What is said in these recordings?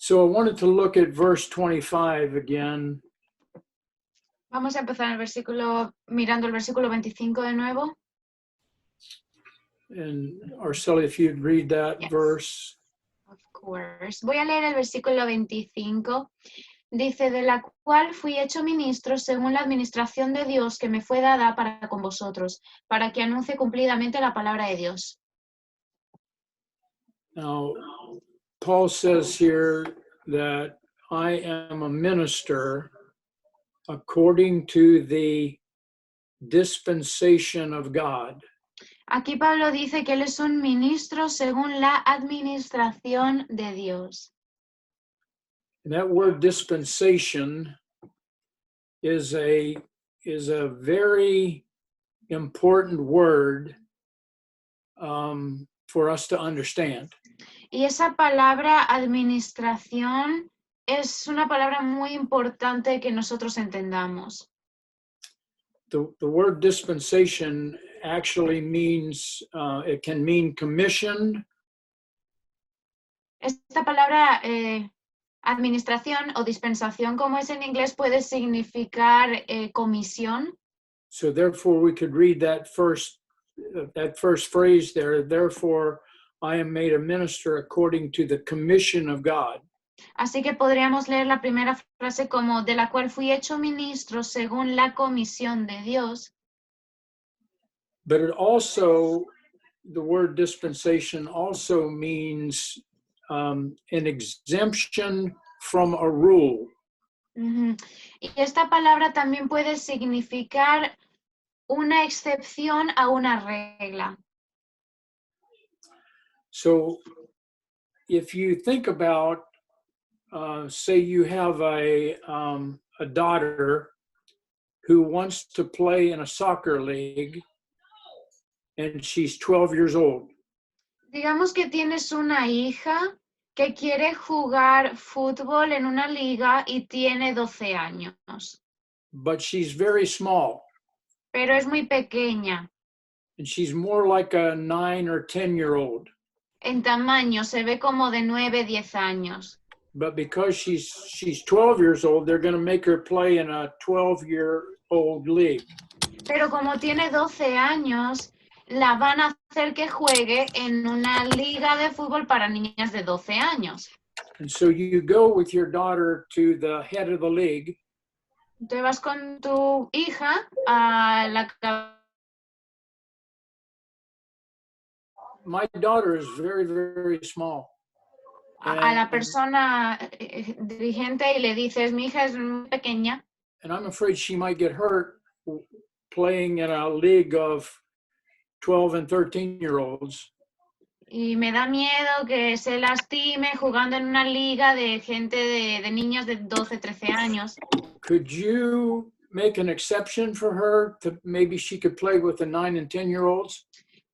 So I wanted to look at verse 25 again. Vamos a empezar mirando el versículo 25 de nuevo. And Arceli, if you'd read that Yes. verse. Of course. Voy a leer el versículo 25. Dice, de la cual fui hecho ministro según la administración de Dios que me fue dada para con vosotros, para que anuncie cumplidamente la palabra de Dios. Now, Paul says here that I am a minister according to the dispensation of God. Aquí Pablo dice que él es un ministro según la administración de Dios. And that word dispensation is a very important word for us to understand. Y esa palabra administración es una palabra muy importante que nosotros entendamos. The word dispensation actually means, it can mean commission. Esta palabra administración o dispensación, como es en inglés, puede significar comisión. So therefore we could read that first phrase there, therefore I am made a minister according to the commission of God. Así que podríamos leer la primera frase como de la cual fui hecho ministro según la comisión de Dios. But it also, the word dispensation also means an exemption from a rule. Uh-huh. Y esta palabra también puede significar una excepción a una regla. So if you think about, say you have a daughter who wants to play in a soccer league and she's 12 years old. Digamos que tienes una hija que quiere jugar fútbol en una liga y tiene 12 años. But she's very small. Pero es muy pequeña. And she's more like a 9 or 10-year-old. En tamaño se ve como de 9, 10 años. But because she's 12 years old, they're going to make her play in a 12-year-old league. Pero como tiene 12 años, la van a hacer que juegue en una liga de fútbol para niñas de 12 años. And so you go with your daughter to the head of the league. Te vas con tu hija a la... My daughter is very, very small. A la persona dirigente y le dices, mi hija es muy pequeña. And I'm afraid she might get hurt playing in a league of 12 and 13-year-olds. Y me da miedo que se lastime jugando en una liga de gente de niños de 12, 13 años. Could you make an exception for her to maybe she could play with the 9 and 10-year-olds?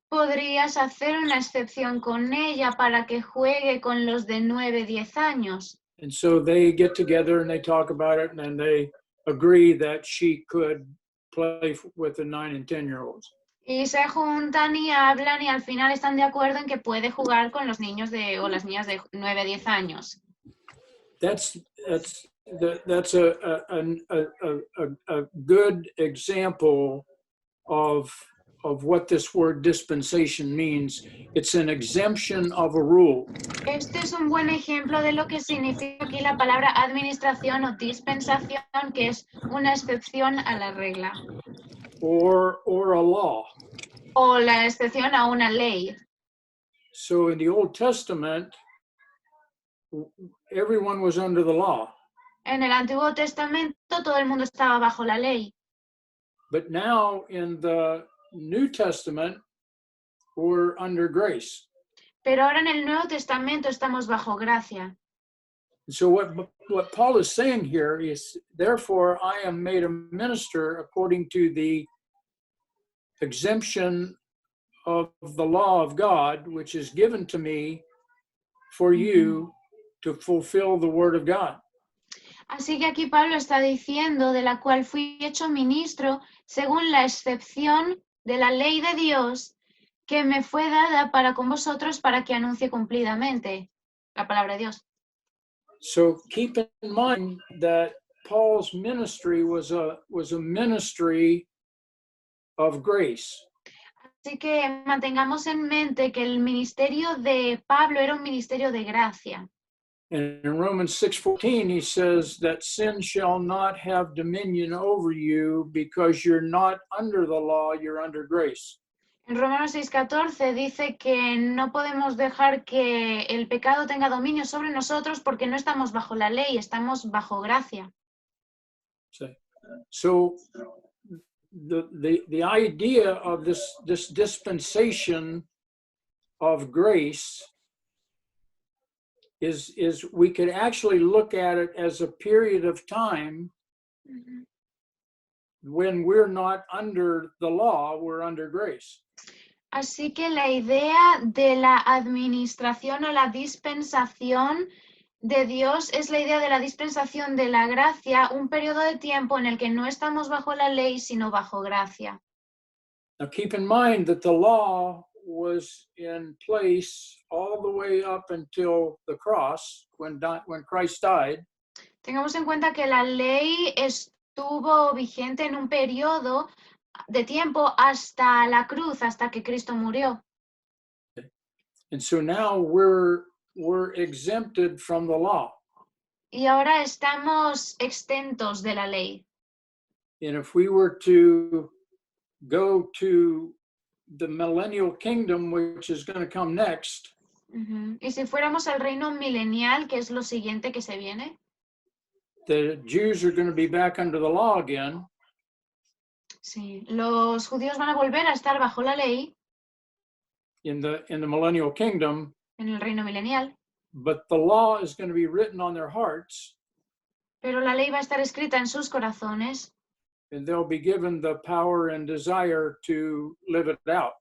¿Podrías hacer una excepción con ella para que juegue con los de 9, 10 años? And so they get together and they talk about it and then they agree that she could play with the 9 and 10-year-olds. Y se juntan y hablan y al final están de acuerdo en que puede jugar con los niños o las niñas de 9, 10 años. That's a good example of what this word dispensation means. It's an exemption of a rule. Este es un buen ejemplo de lo que significa aquí la palabra administración o dispensación, que es una excepción a la regla. Or a law. O la excepción a una ley. So in the Old Testament, everyone was under the law. En el Antiguo Testamento todo el mundo estaba bajo la ley. But now in the New Testament, we're under grace. Pero ahora en el Nuevo Testamento estamos bajo gracia. So what Paul is saying here is, therefore I am made a minister according to the exemption of the law of God, which is given to me for you to fulfill the word of God. Así que aquí Pablo está diciendo, de la cual fui hecho ministro según la excepción de la ley de Dios que me fue dada para con vosotros para que anuncie cumplidamente la palabra de Dios. So keep in mind that Paul's ministry was a ministry of grace. Así que mantengamos en mente que el ministerio de Pablo era un ministerio de gracia. And in Romans 6:14, he says that sin shall not have dominion over you because you're not under the law, you're under grace. En Romanos 6:14 dice que no podemos dejar que el pecado tenga dominio sobre nosotros porque no estamos bajo la ley, estamos bajo gracia. So the idea of this dispensation of grace is we could actually look at it as a period of time when we're not under the law, we're under grace. Así que la idea de la administración o la dispensación de Dios es la idea de la dispensación de la gracia, un periodo de tiempo en el que no estamos bajo la ley, sino bajo gracia. Now keep in mind that the law was in place all the way up until the cross, when Christ died. Tengamos en cuenta que la ley estuvo vigente en un periodo de tiempo hasta la cruz, hasta que Cristo murió. And so now we're exempted from the law. Y ahora estamos exentos de la ley. And if we were to go to the millennial kingdom, which is going to come next, Y si fuéramos al reino milenial, que es lo siguiente que se viene, the Jews are going to be back under the law again. sí, los judíos van a volver a estar bajo la ley In the millennial kingdom, en el reino milenial, but the law is going to be written on their hearts, pero la ley va a estar escrita en sus corazones and they'll be given the power and desire to live it out.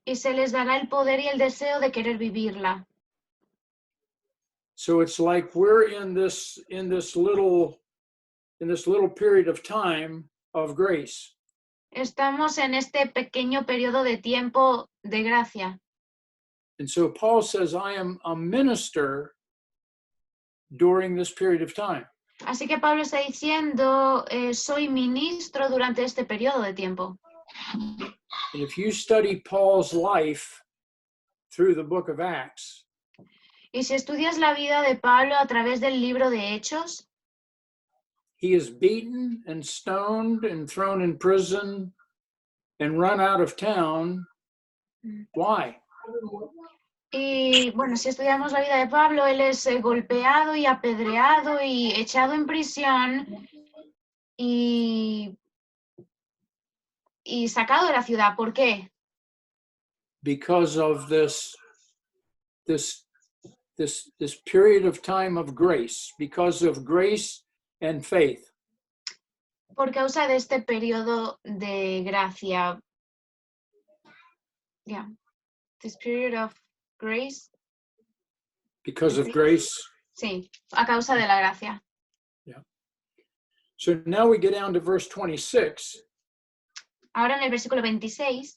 y se les dará el poder y el deseo de querer vivirla. So it's like we're in this little period of time of grace. Estamos en este pequeño periodo de tiempo de gracia. And so Paul says, I am a minister during this period of time. Así que Pablo está diciendo, soy ministro durante este periodo de tiempo. And if you study Paul's life through the book of Acts, Y si estudias la vida de Pablo a través del libro de Hechos, he is beaten and stoned and thrown in prison and run out of town. Why? y bueno, si estudiamos la vida de Pablo, él es golpeado y apedreado y echado en prisión y sacado de la ciudad. ¿Por qué? Because of this period of time of grace, because of grace and faith. Por causa de este periodo de gracia. Yeah. This period of grace. Because of grace. Sí, a causa de la gracia. Yeah. So now we get down to verse 26. Ahora en el versículo 26.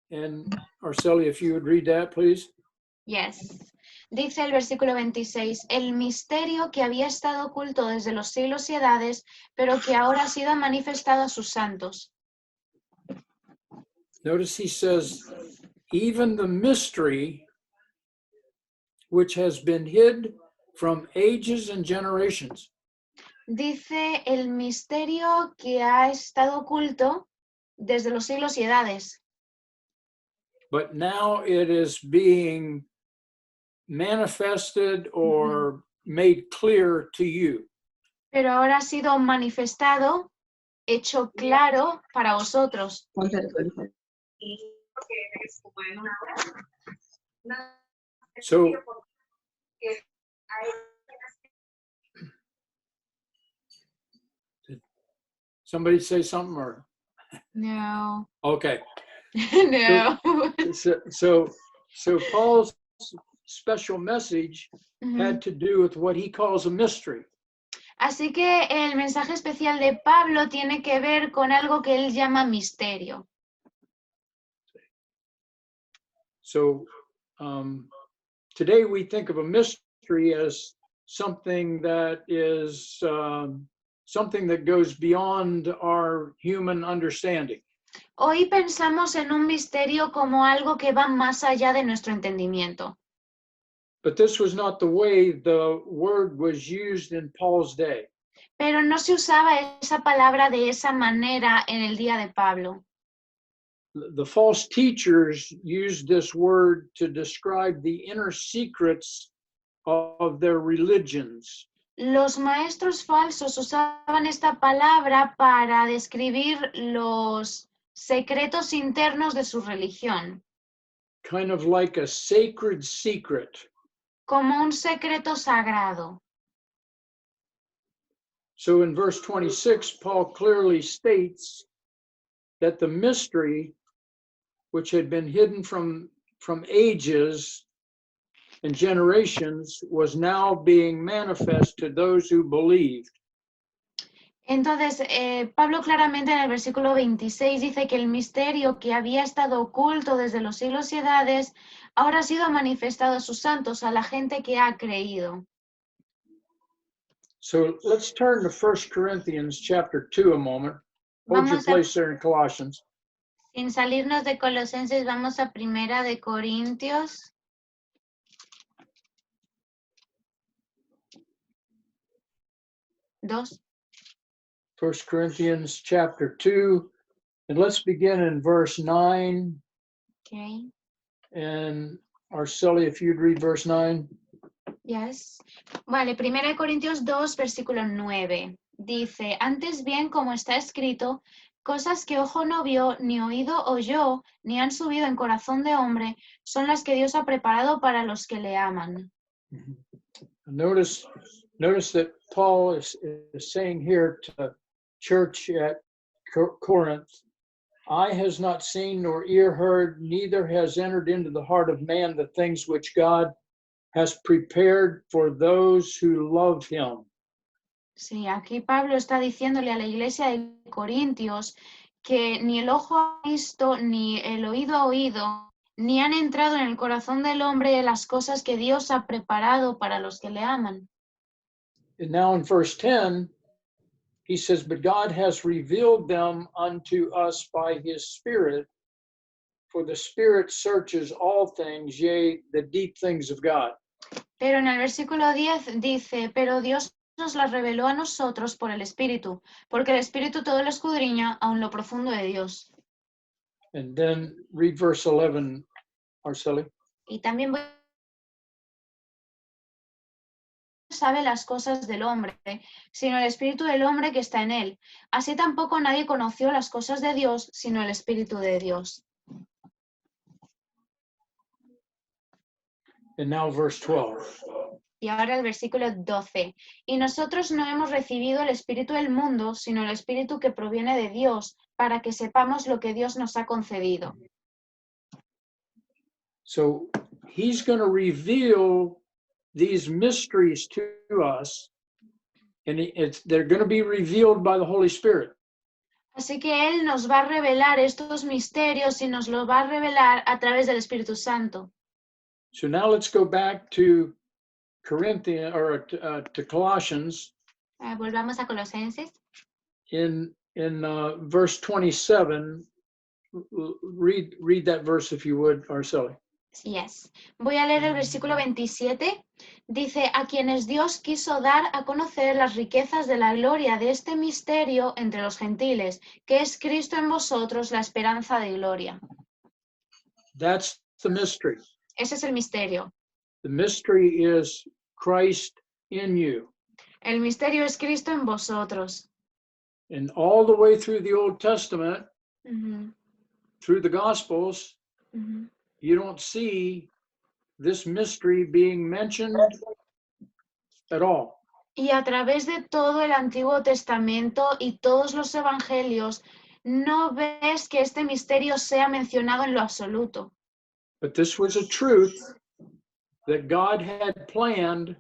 And Arcelia, if you would read that, please. Yes. Dice el versículo 26, el misterio que había estado oculto desde los siglos y edades, pero que ahora ha sido manifestado a sus santos. Notice he says, even the mystery which has been hid from ages and generations. Dice el misterio que ha estado oculto desde los siglos y edades. But now it is being manifested or made clear to you. Pero ahora ha sido manifestado, hecho claro para vosotros. So, did somebody say something or? No. Okay. No. So Paul's special message had to do with what he calls a mystery. Así que el mensaje especial de Pablo tiene que ver con algo que él llama misterio. So today we think of a mystery as something that is something that goes beyond our human understanding. Hoy pensamos en un misterio como algo que va más allá de nuestro entendimiento. But this was not the way the word was used in Paul's day. Pero no se usaba esa palabra de esa manera en el día de Pablo. The false teachers used this word to describe the inner secrets of their religions. Los maestros falsos usaban esta palabra para describir los secretos internos de su religión, Kind of like a sacred secret. como un secreto sagrado. So in verse 26, Paul clearly states that the mystery, which had been hidden from ages and generations, was now being manifest to those who believed. Entonces, Pablo claramente en el versículo 26 dice que el misterio que había estado oculto desde los siglos y edades ahora ha sido manifestado a sus santos, a la gente que ha creído. So let's turn to 1 Corinthians chapter 2 a moment. Hold your Vamos a, place there in Colossians. sin salirnos de Colosenses, vamos a Primera de Corintios. Dos. 1 Corinthians chapter 2, and let's begin in verse 9. Okay. And Arceli, if you'd read verse 9. Yes. Vale, 1 Corintios 2, versículo 9. Dice, antes bien, como está escrito, cosas que ojo no vio, ni oído oyó, ni han subido en corazón de hombre, son las que Dios ha preparado para los que le aman. Notice that Paul is saying here to the church at Corinth, eye has not seen nor ear heard, neither has entered into the heart of man the things which God has prepared for those who love him. Sí, aquí Pablo está diciéndole a la iglesia de Corintios que ni el ojo ha visto, ni el oído ha oído, ni han entrado en el corazón del hombre las cosas que Dios ha preparado para los que le aman. And now in verse 10, he says, but God has revealed them unto us by his Spirit, for the Spirit searches all things, yea, the deep things of God. Pero en el versículo 10 dice, pero Dios nos las reveló a nosotros por el Espíritu, porque el Espíritu todo lo escudriña, aun lo profundo de Dios. And then read verse 11, Arceli. Y también sabe las cosas del hombre, sino el espíritu del hombre que está en él. Así tampoco nadie conoció las cosas de Dios, sino el Espíritu de Dios. And now verse 12. Y ahora el versículo 12. Y nosotros no hemos recibido el espíritu del mundo, sino el espíritu que proviene de Dios, para que sepamos lo que Dios nos ha concedido. So he's going to reveal these mysteries to us, and they're going to be revealed by the Holy Spirit. Así que Él nos va a revelar estos misterios y nos los va a revelar a través del Espíritu Santo. So now let's go back to Corinthians or to Colossians. Volvamos a Colosenses. In verse 27, read that verse if you would, Arceli. Yes. Voy a leer el versículo 27. Dice, a quienes Dios quiso dar a conocer las riquezas de la gloria de este misterio entre los gentiles, que es Cristo en vosotros, la esperanza de gloria. That's the mystery. Ese es el misterio. The mystery is Christ in you. El misterio es Cristo en vosotros. And all the way through the Old Testament, Uh-huh. through the Gospels, Uh-huh. you don't see this mystery being mentioned at all. Y a través de todo el Antiguo Testamento y todos los evangelios, no ves que este misterio sea mencionado en lo absoluto. But this was a truth that God had planned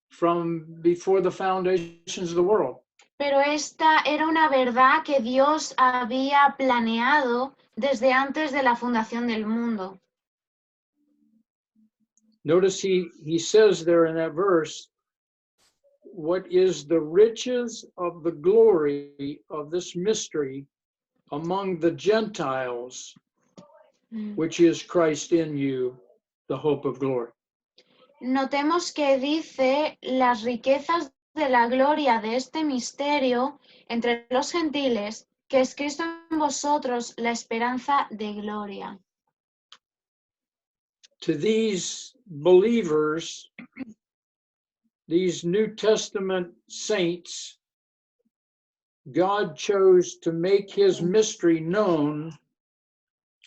from before the foundations of the world. Pero esta era una verdad que Dios había planeado desde antes de la fundación del mundo. Notice he says there in that verse what is the riches of the glory of this mystery among the Gentiles, which is Christ in you, the hope of glory. Notemos que dice las riquezas de la gloria de este misterio entre los gentiles, que es Cristo en vosotros, la esperanza de gloria. To these believers, these New Testament saints, God chose to make his mystery known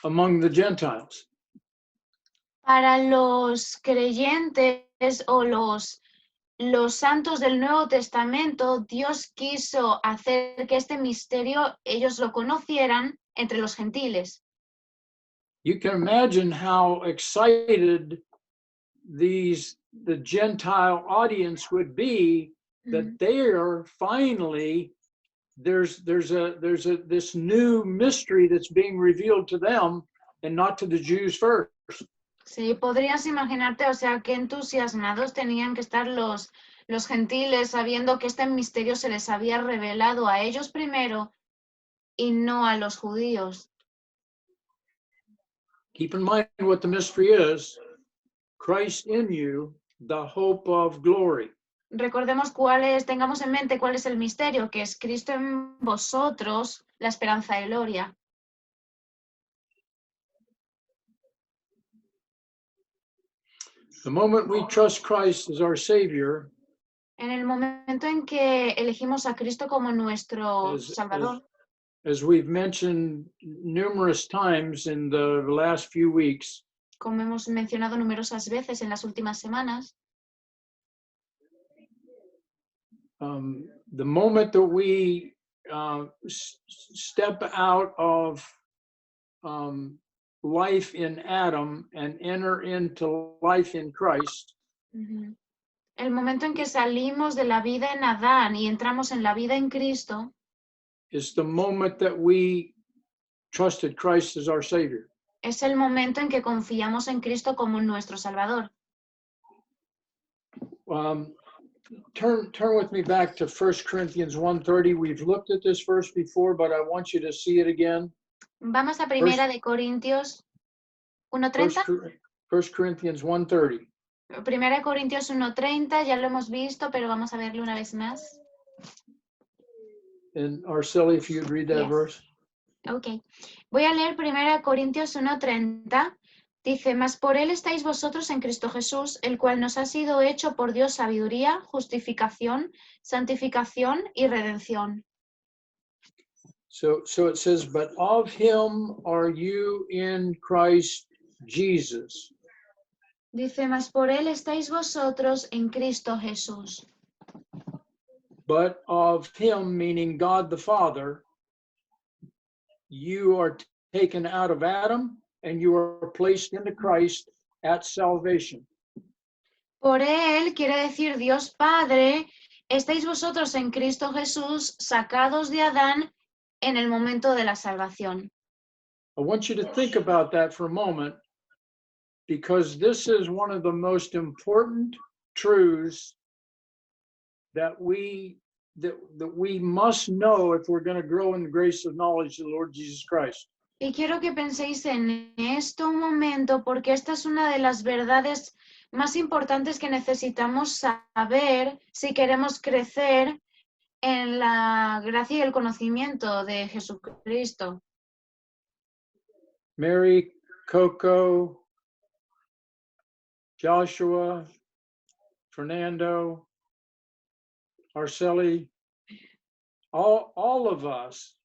among the Gentiles. Para los creyentes o los santos del Nuevo Testamento, Dios quiso hacer que este misterio ellos lo conocieran entre los gentiles. You can imagine how excited the Gentile audience would be that they are finally there's this new mystery that's being revealed to them and not to the Jews first. Sí, podrías imaginarte, o sea, qué entusiasmados tenían que estar los gentiles sabiendo que este misterio se les había revelado a ellos primero y no a los judíos. Keep in mind what the mystery is. Christ in you, the hope of glory. Recordemos tengamos en mente cuál es el misterio, que es Cristo en vosotros, la esperanza de gloria. The moment we trust Christ as our Savior, en el momento en que elegimos a Cristo como nuestro Salvador, as we've mentioned numerous times in the last few weeks, como hemos mencionado numerosas veces en las últimas semanas, the moment that we step out of life in Adam and enter into life in Christ, el momento en que salimos de la vida en Adán y entramos en la vida en Cristo, is the moment that we trusted Christ as our Savior. Es el momento en que confiamos en Cristo como nuestro Salvador. Turn with me back to 1 Corinthians 1:30. We've looked at this verse before, but I want you to see it again. Vamos a Primera de Corintios 1:30. 1 Corinthians 1:30. Primera de Corintios 1:30, ya lo hemos visto, pero vamos a verlo una vez más. And Arceli, if you'd read that verse. Ok. Voy a leer 1 Corintios 1:30. Dice, mas por él estáis vosotros en Cristo Jesús, el cual nos ha sido hecho por Dios sabiduría, justificación, santificación y redención. So it says, but of him are you in Christ Jesus. Dice, mas por él estáis vosotros en Cristo Jesús. But of him, meaning God the Father, you are taken out of Adam and you are placed into Christ at salvation. Por él, quiere decir Dios Padre, estáis vosotros en Cristo Jesús, sacados de Adán en el momento de la salvación. I want you to think about that for a moment, because this is one of the most important truths that we must know if we're going to grow in the grace of knowledge of the Lord Jesus Christ. Y quiero que penséis en esto un momento, porque esta es una de las verdades más importantes que necesitamos saber si queremos crecer en la gracia y el conocimiento de Jesucristo. Mary, Coco, Joshua, Fernando, Arceli, all of us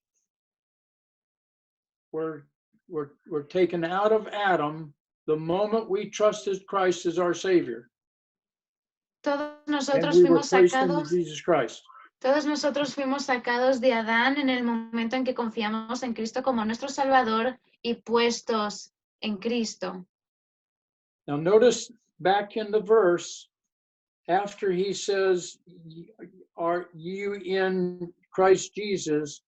were taken out of Adam the moment we trusted Christ as our Savior. Todos nosotros and we were fuimos placed into sacados. Jesus Christ. Todos nosotros fuimos sacados de Adán en el momento en que confiamos en Cristo como nuestro Salvador y puestos en Cristo. Now notice back in the verse, after he says, are you in Christ Jesus,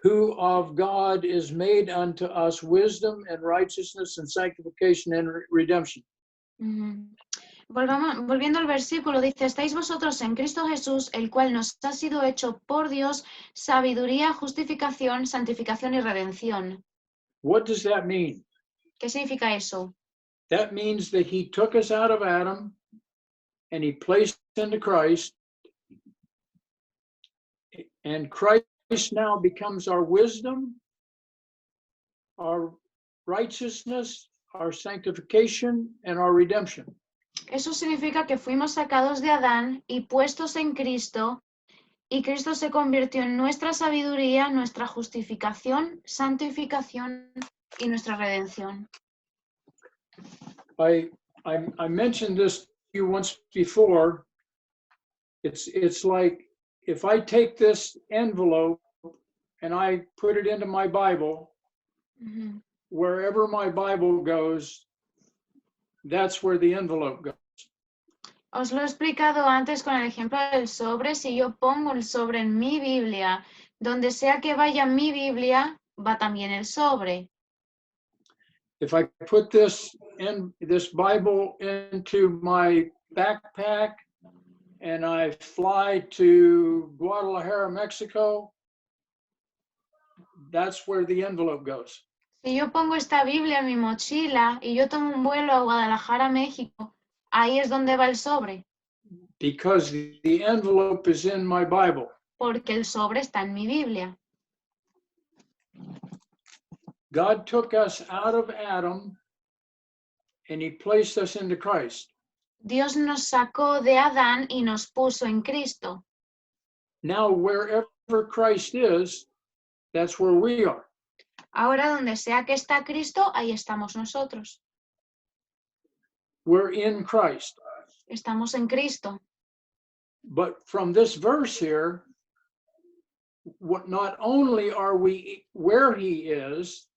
who of God is made unto us wisdom and righteousness and sanctification and redemption. Volviendo al versículo, dice, estáis vosotros en Cristo Jesús, el cual nos ha sido hecho por Dios sabiduría, justificación, santificación y redención. What does that mean? ¿Qué significa eso? That means that he took us out of Adam and he placed us into Christ. And Christ now becomes our wisdom, our righteousness, our sanctification, and our redemption. Eso significa que fuimos sacados de Adán y puestos en Cristo, y Cristo se convirtió en nuestra sabiduría, nuestra justificación, santificación y nuestra redención. I mentioned this to you once before. It's like if I take this envelope and I put it into my Bible, Ujú. wherever my Bible goes, that's where the envelope goes. Os lo he explicado antes con el ejemplo del sobre. Si yo pongo el sobre en mi Biblia, donde sea que vaya mi Biblia, va también el sobre. If I put this Bible into my backpack and I fly to Guadalajara, Mexico, that's where the envelope goes. Si yo pongo esta Biblia en mi mochila y yo tomo un vuelo a Guadalajara, México, ahí es donde va el sobre, Because the envelope is in my Bible. porque el sobre está en mi Biblia. God took us out of Adam and he placed us into Christ. Dios nos sacó de Adán y nos puso en Cristo. Now, wherever Christ is, that's where we are. Ahora, donde sea que está Cristo, ahí estamos nosotros. We're in Christ. Estamos en Cristo. But from this verse here, not only are we where he is,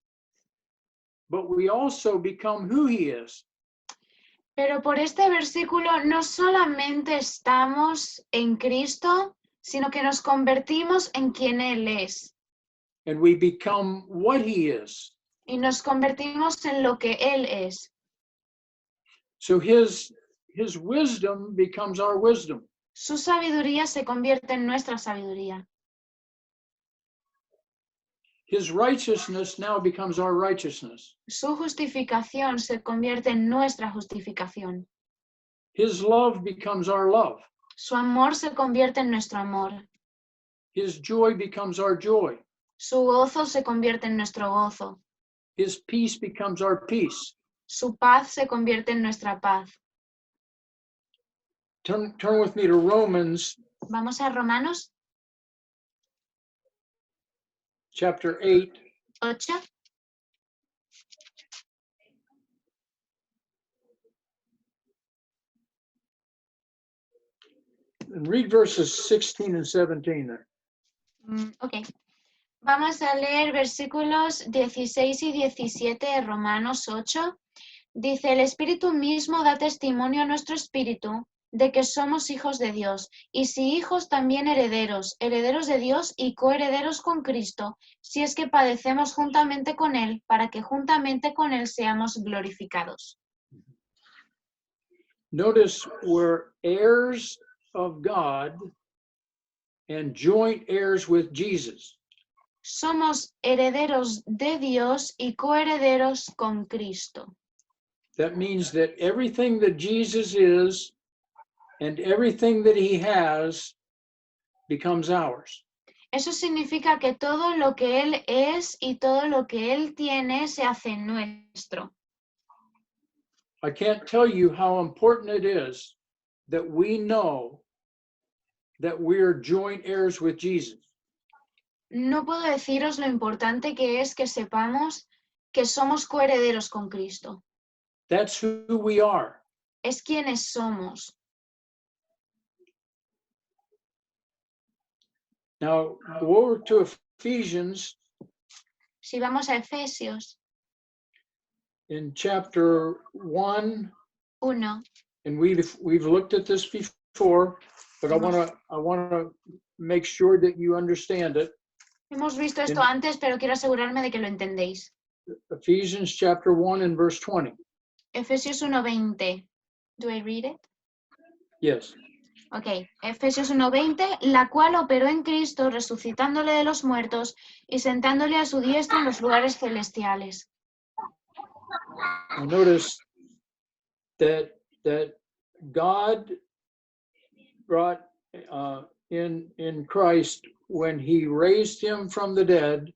but we also become who he is. Pero por este versículo no solamente estamos en Cristo, sino que nos convertimos en quien Él es. And we become what he is. Y nos convertimos en lo que Él es. So his wisdom becomes our wisdom. Su sabiduría se convierte en nuestra sabiduría. His righteousness now becomes our righteousness. Su justificación se convierte en nuestra justificación. His love becomes our love. Su amor se convierte en nuestro amor. His joy becomes our joy. Su gozo se convierte en nuestro gozo. His peace becomes our peace. Su paz se convierte en nuestra paz. Turn with me to Romans Vamos a Romanos chapter 8. 8. And read verses 16 and 17 there. Ok. Vamos a leer versículos 16 y 17 de Romanos 8. Dice, el Espíritu mismo da testimonio a nuestro espíritu de que somos hijos de Dios, y si hijos también herederos, herederos de Dios y coherederos con Cristo, si es que padecemos juntamente con Él, para que juntamente con Él seamos glorificados. Notice we're heirs of God and joint heirs with Jesus. Somos herederos de Dios y coherederos con Cristo. That means that everything that Jesus is and everything that he has becomes ours. Eso significa que todo lo que Él es y todo lo que Él tiene se hace nuestro. I can't tell you how important it is that we know that we are joint heirs with Jesus. No puedo deciros lo importante que es que sepamos que somos coherederos con Cristo. That's who we are. Es quienes somos. Now, go over to Ephesians Si vamos a Efesios in chapter 1, 1, and we've looked at this before, but I want to make sure that you understand it. hemos visto esto antes, pero quiero asegurarme de que lo entendéis. Ephesians chapter 1 and verse 20. Efesios 1:20 Do I read it? Yes. Ok, Efesios 1:20, la cual operó en Cristo, resucitándole de los muertos y sentándole a su diestra en los lugares celestiales. Now notice that God brought in Christ when he raised him from the dead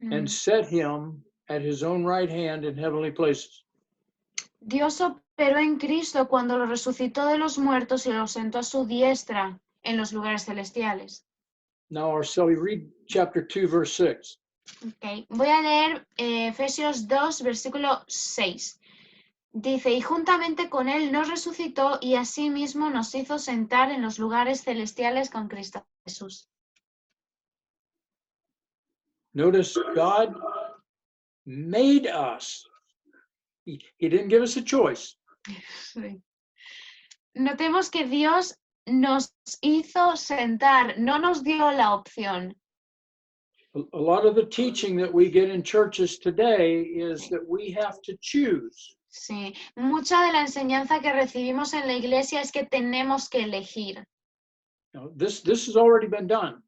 and set him at his own right hand in heavenly places. Dios operó en Cristo cuando lo resucitó de los muertos y lo sentó a su diestra en los lugares celestiales. Now, Arceli, read chapter 2, verse 6. Okay. Voy a leer Efesios 2, versículo 6. Dice, y juntamente con él nos resucitó y asimismo nos hizo sentar en los lugares celestiales con Cristo Jesús. Notice God made us. He didn't give us a choice. Sí. Notemos que Dios nos hizo sentar, no nos dio la opción. A lot of the teaching that we get in churches today is that we have to choose. Sí, mucha de la enseñanza que recibimos en la iglesia es que tenemos que elegir. Now, this has already been done.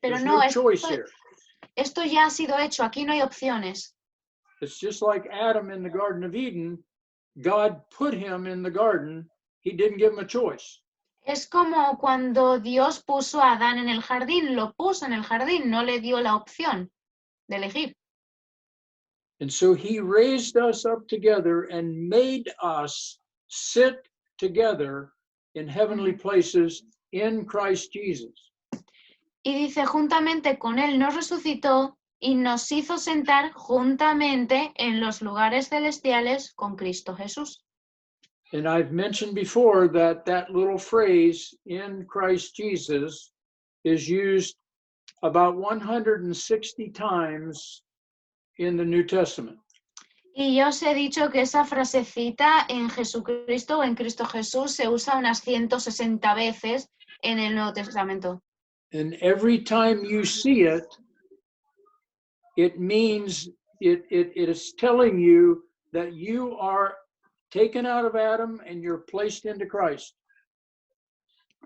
Pero There's no, no choice here. esto ya ha sido hecho, aquí no hay opciones. It's just like Adam in the Garden of Eden. God put him in the garden. He didn't give him a choice. Es como cuando Dios puso a Adán en el jardín, lo puso en el jardín, no le dio la opción de elegir. And so he raised us up together and made us sit together in heavenly places in Christ Jesus. Y dice, juntamente con él nos resucitó y nos hizo sentar juntamente en los lugares celestiales con Cristo Jesús. And I've mentioned before that little phrase, in Christ Jesus, is used about 160 times in the New Testament. Y yo os he dicho que esa frasecita en Jesucristo o en Cristo Jesús se usa unas 160 veces en el Nuevo Testamento. And every time you see it, it means it is telling you that you are taken out of Adam and you're placed into Christ.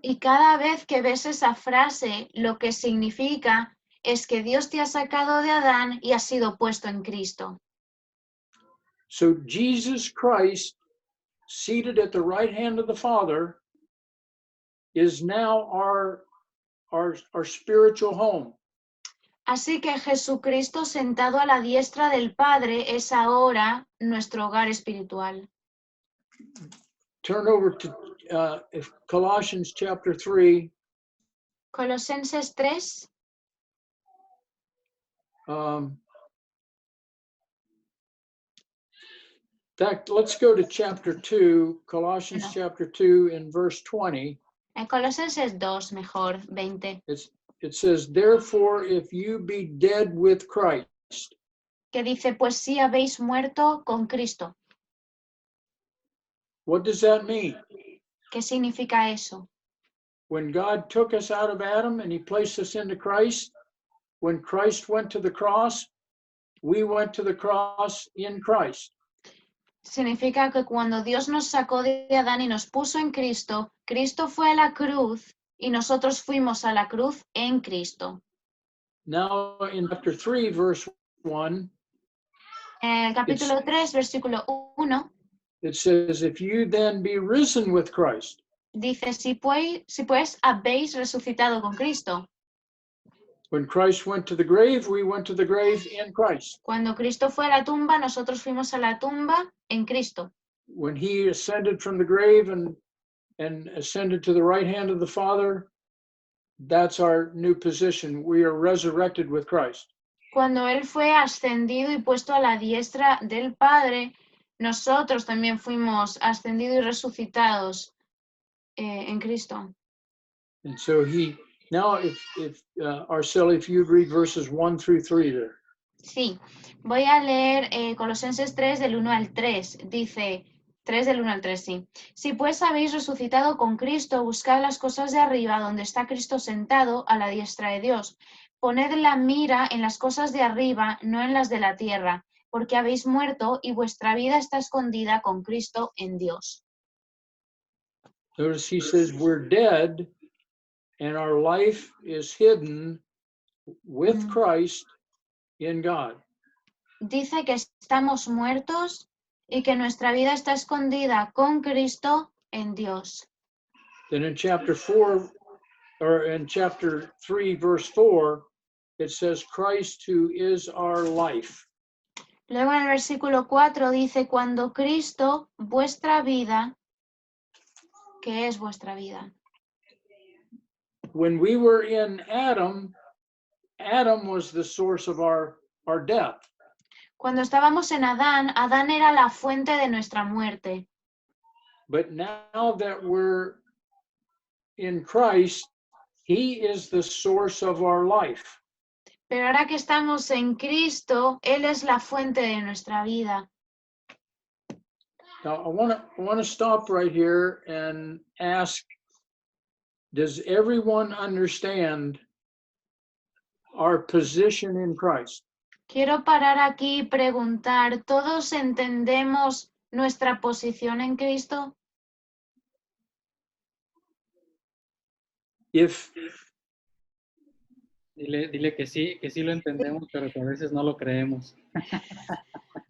Y cada vez que ves esa frase, lo que significa es que Dios te ha sacado de Adán y has sido puesto en Cristo. So Jesus Christ, seated at the right hand of the Father, is now our spiritual home. Así que Jesucristo sentado a la diestra del Padre es ahora nuestro hogar espiritual. Turn over to Colossians chapter 3. Colosenses 3. Let's go to chapter 2, Colossians chapter 2 in verse 20. En Colosenses 2, mejor, 20. It says, therefore, if you be dead with Christ. Que dice, pues si habéis muerto con Cristo. What does that mean? ¿Qué significa eso? When God took us out of Adam and he placed us into Christ, when Christ went to the cross, we went to the cross in Christ. Significa que cuando Dios nos sacó de Adán y nos puso en Cristo, Cristo fue a la cruz y nosotros fuimos a la cruz en Cristo. Now in chapter 3, verse 1, En el capítulo 3, versículo 1, it says, if you then be risen with Christ. dice, si pues habéis resucitado con Cristo. When Christ went to the grave, we went to the grave in Christ. Cuando Cristo fue a la tumba, nosotros fuimos a la tumba en Cristo. When he ascended from the grave and ascended to the right hand of the Father, that's our new position. We are resurrected with Christ. Cuando Él fue ascendido y puesto a la diestra del Padre, nosotros también fuimos ascendidos y resucitados en Cristo. And so now if Arceli, if you'd read verses 1 through 3 there. Sí, voy a leer Colosenses 3 del 1 al 3. Dice, 3 del 1 al 3, sí. Si pues habéis resucitado con Cristo, buscad las cosas de arriba, donde está Cristo sentado a la diestra de Dios. Poned la mira en las cosas de arriba, no en las de la tierra, porque habéis muerto y vuestra vida está escondida con Cristo en Dios. Notice he says we're dead and our life is hidden with Christ in God. Dice que estamos muertos y que nuestra vida está escondida con Cristo en Dios. Then in chapter 4, or in chapter 3, verse 4, it says Christ who is our life. Luego en el versículo 4 dice, cuando Cristo, vuestra vida, que es vuestra vida. When we were in Adam, Adam was the source of our death. Cuando estábamos en Adán, Adán era la fuente de nuestra muerte. But now that we're in Christ, he is the source of our life. Pero ahora que estamos en Cristo, Él es la fuente de nuestra vida. Now, I want to stop right here and ask, does everyone understand our position in Christ? Quiero parar aquí y preguntar, ¿todos entendemos nuestra posición en Cristo? Dile que sí lo entendemos, pero que a veces no lo creemos.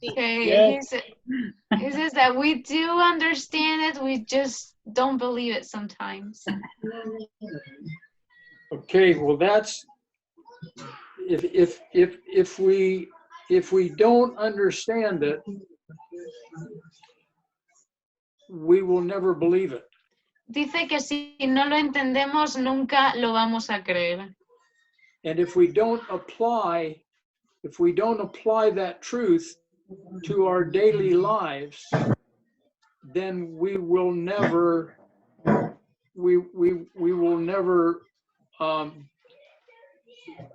Okay, he says that we do understand it, we just don't believe it sometimes. Okay, well that's if we don't understand it, we will never believe it. Dice que si no lo entendemos, nunca lo vamos a creer. And if we don't apply that truth to our daily lives, then we will never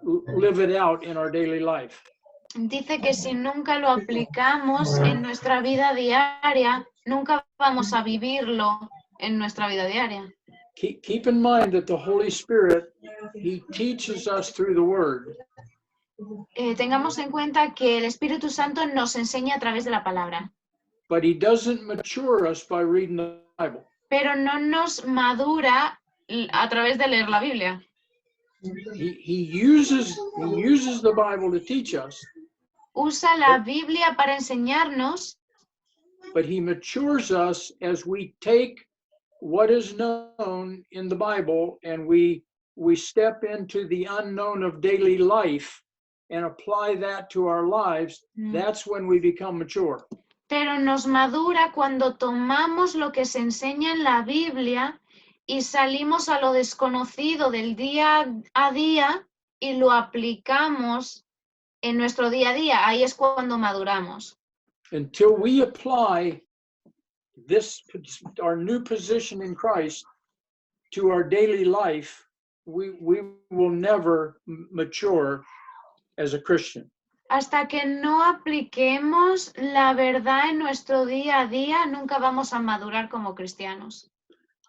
live it out in our daily life. Dice que si nunca lo aplicamos en nuestra vida diaria, nunca vamos a vivirlo en nuestra vida diaria. Keep in mind that the Holy Spirit, he teaches us through the Word. Tengamos en cuenta que el Espíritu Santo nos enseña a través de la palabra. But he doesn't mature us by reading the Bible. Pero no nos madura a través de leer la Biblia. He uses the Bible to teach us. Usa la Biblia para enseñarnos, but he matures us as we take what is known in the Bible and we step into the unknown of daily life and apply that to our lives. That's when we become mature. pero nos madura cuando tomamos lo que se enseña en la Biblia y salimos a lo desconocido del día a día y lo aplicamos en nuestro día a día. Ahí es cuando maduramos. Until we apply our new position in Christ to our daily life, we will never mature as a Christian. Hasta que no apliquemos la verdad en nuestro día a día, nunca vamos a madurar como cristianos.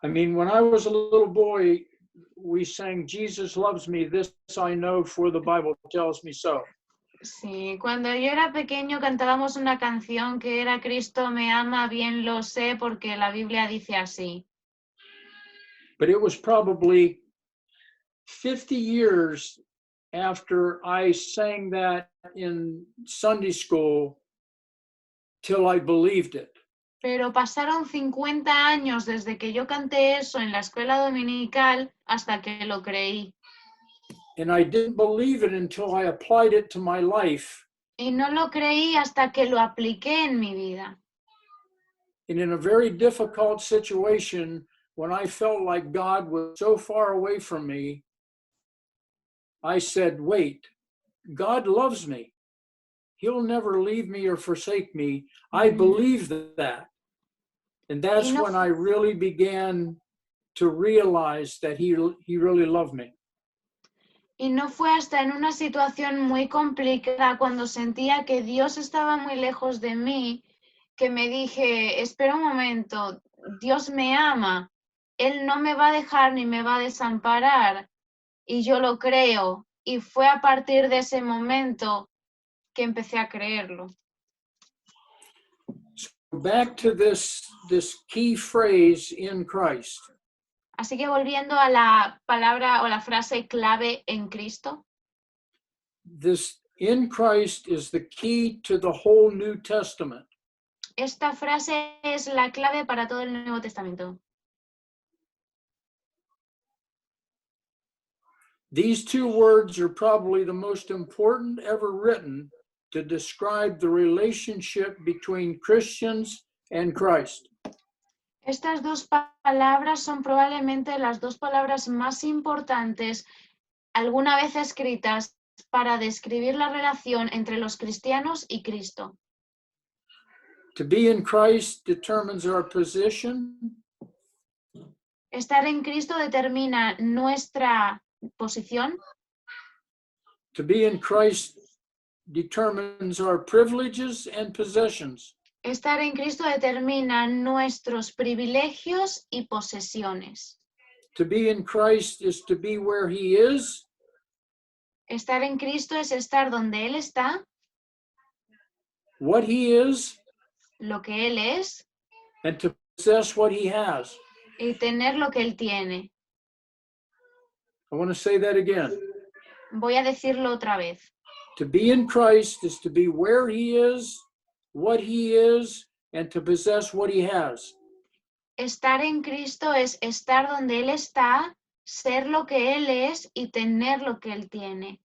I mean, when I was a little boy, we sang, Jesus loves me, this I know, for the Bible tells me so. Sí, cuando yo era pequeño cantábamos una canción que era Cristo me ama, bien lo sé, porque la Biblia dice así. But it was probably 50 years after I sang that in Sunday school till I believed it. Pero pasaron 50 años desde que yo canté eso en la escuela dominical hasta que lo creí. And I didn't believe it until I applied it to my life. Y no lo creí hasta que lo apliqué en mi vida. And in a very difficult situation, when I felt like God was so far away from me, I said, wait, God loves me. He'll never leave me or forsake me. I believe that. And that's when I really began to realize that he really loved me. Y no fue hasta en una situación muy complicada, cuando sentía que Dios estaba muy lejos de mí, que me dije, espera un momento, Dios me ama, Él no me va a dejar ni me va a desamparar, y yo lo creo. Y fue a partir de ese momento que empecé a creerlo. back to this key phrase, in Christ. Así que volviendo a la palabra o la frase clave en Cristo, This in Christ is the key to the whole New Testament. esta frase es la clave para todo el Nuevo Testamento. These two words are probably the most important ever written to describe the relationship between Christians and Christ. Estas dos palabras son probablemente las dos palabras más importantes alguna vez escritas para describir la relación entre los cristianos y Cristo. To be in Christ determines our position. Estar en Cristo determina nuestra posición. To be in Christ determines our privileges and possessions. Estar en Cristo determina nuestros privilegios y posesiones. To be in Christ is to be where He is. Estar en Cristo es estar donde Él está, What He is, lo que Él es, and to possess what He has. y tener lo que Él tiene. I want to say that again. Voy a decirlo otra vez. To be in Christ is to be where He is, what He is, and to possess what He has. Estar en Cristo es estar donde Él está, ser lo que Él es y tener lo que Él tiene.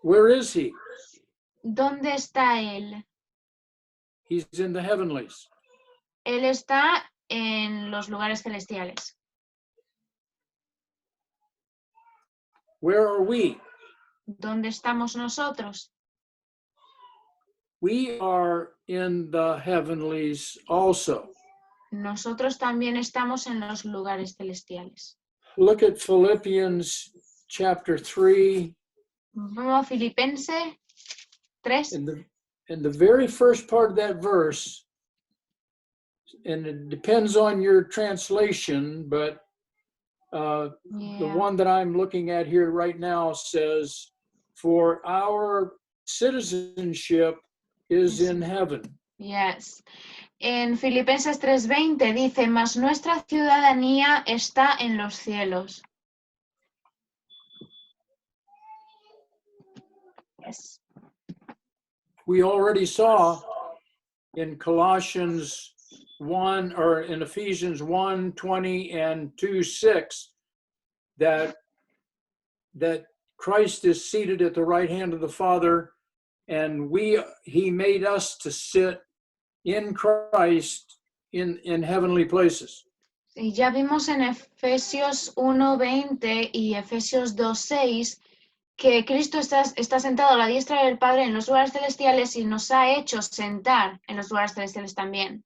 Where is He? ¿Dónde está Él? He's in the heavenlies. Él está en los lugares celestiales. Where are we? ¿Dónde estamos nosotros? We are in the heavenlies also. Nosotros también estamos en los lugares celestiales. Look at Philippians chapter 3. Vamos a Filipenses 3. In the very first part of that verse, and it depends on your translation, but the Yeah. one that I'm looking at here right now says, "For our citizenship is in heaven." Yes. En Filipenses 3:20 dice, mas nuestra ciudadanía está en los cielos. Yes. We already saw in Colossians 1 or in Ephesians 1:20 and 2:6 that Christ is seated at the right hand of the Father, and He made us to sit in Christ in heavenly places. Y ya vimos en Efesios 1:20 y Efesios 2:6 que Cristo está sentado a la diestra del Padre en los lugares celestiales y nos ha hecho sentar en los lugares celestiales también.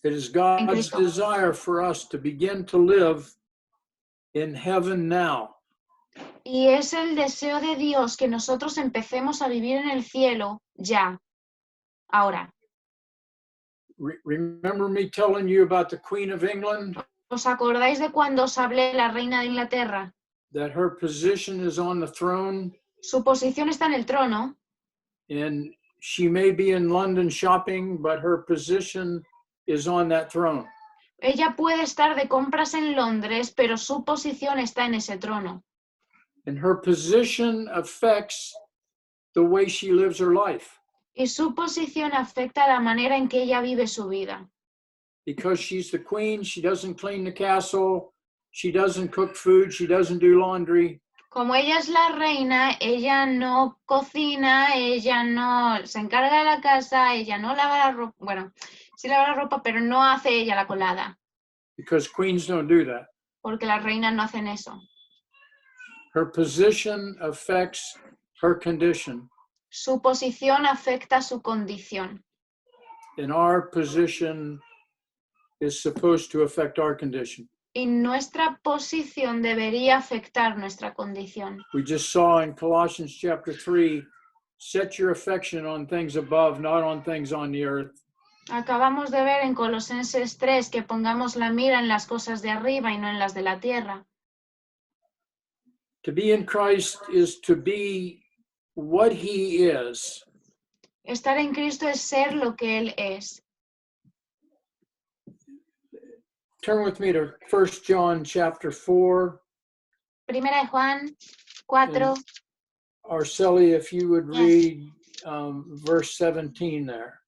It is God's Cristo. desire for us to begin to live in heaven now. Y es el deseo de Dios que nosotros empecemos a vivir en el cielo ya, ahora. Remember me telling you about the Queen of England, ¿Os acordáis de cuando os hablé de la reina de Inglaterra? that her position is on the throne, Su posición está en el trono and she may be in London shopping, but her position is on that throne. Ella puede estar de compras en Londres, pero su posición está en ese trono. And her position affects the way she lives her life. Y su posición afecta la manera en que ella vive su vida. Because she's the queen, she doesn't clean the castle, she doesn't cook food, she doesn't do laundry. Como ella es la reina, ella no cocina, ella no se encarga de la casa, ella no lava la ropa, bueno, sí lava la ropa, pero no hace ella la colada, Because queens don't do that. porque las reinas no hacen eso. Her position affects her condition, Su posición afecta su condición. and our position is supposed to affect our condition. Y nuestra posición debería afectar nuestra condición. We just saw in Colossians chapter 3, set your affection on things above, not on things on the earth. Acabamos de ver en Colosenses 3 que pongamos la mira en las cosas de arriba y no en las de la tierra. To be in Christ is to be what he is. Estar en Cristo es ser lo que Él es. Turn with me to 1 John chapter 4. Primera de Juan 4. Arceli, if you would Yes. read verse 17 there.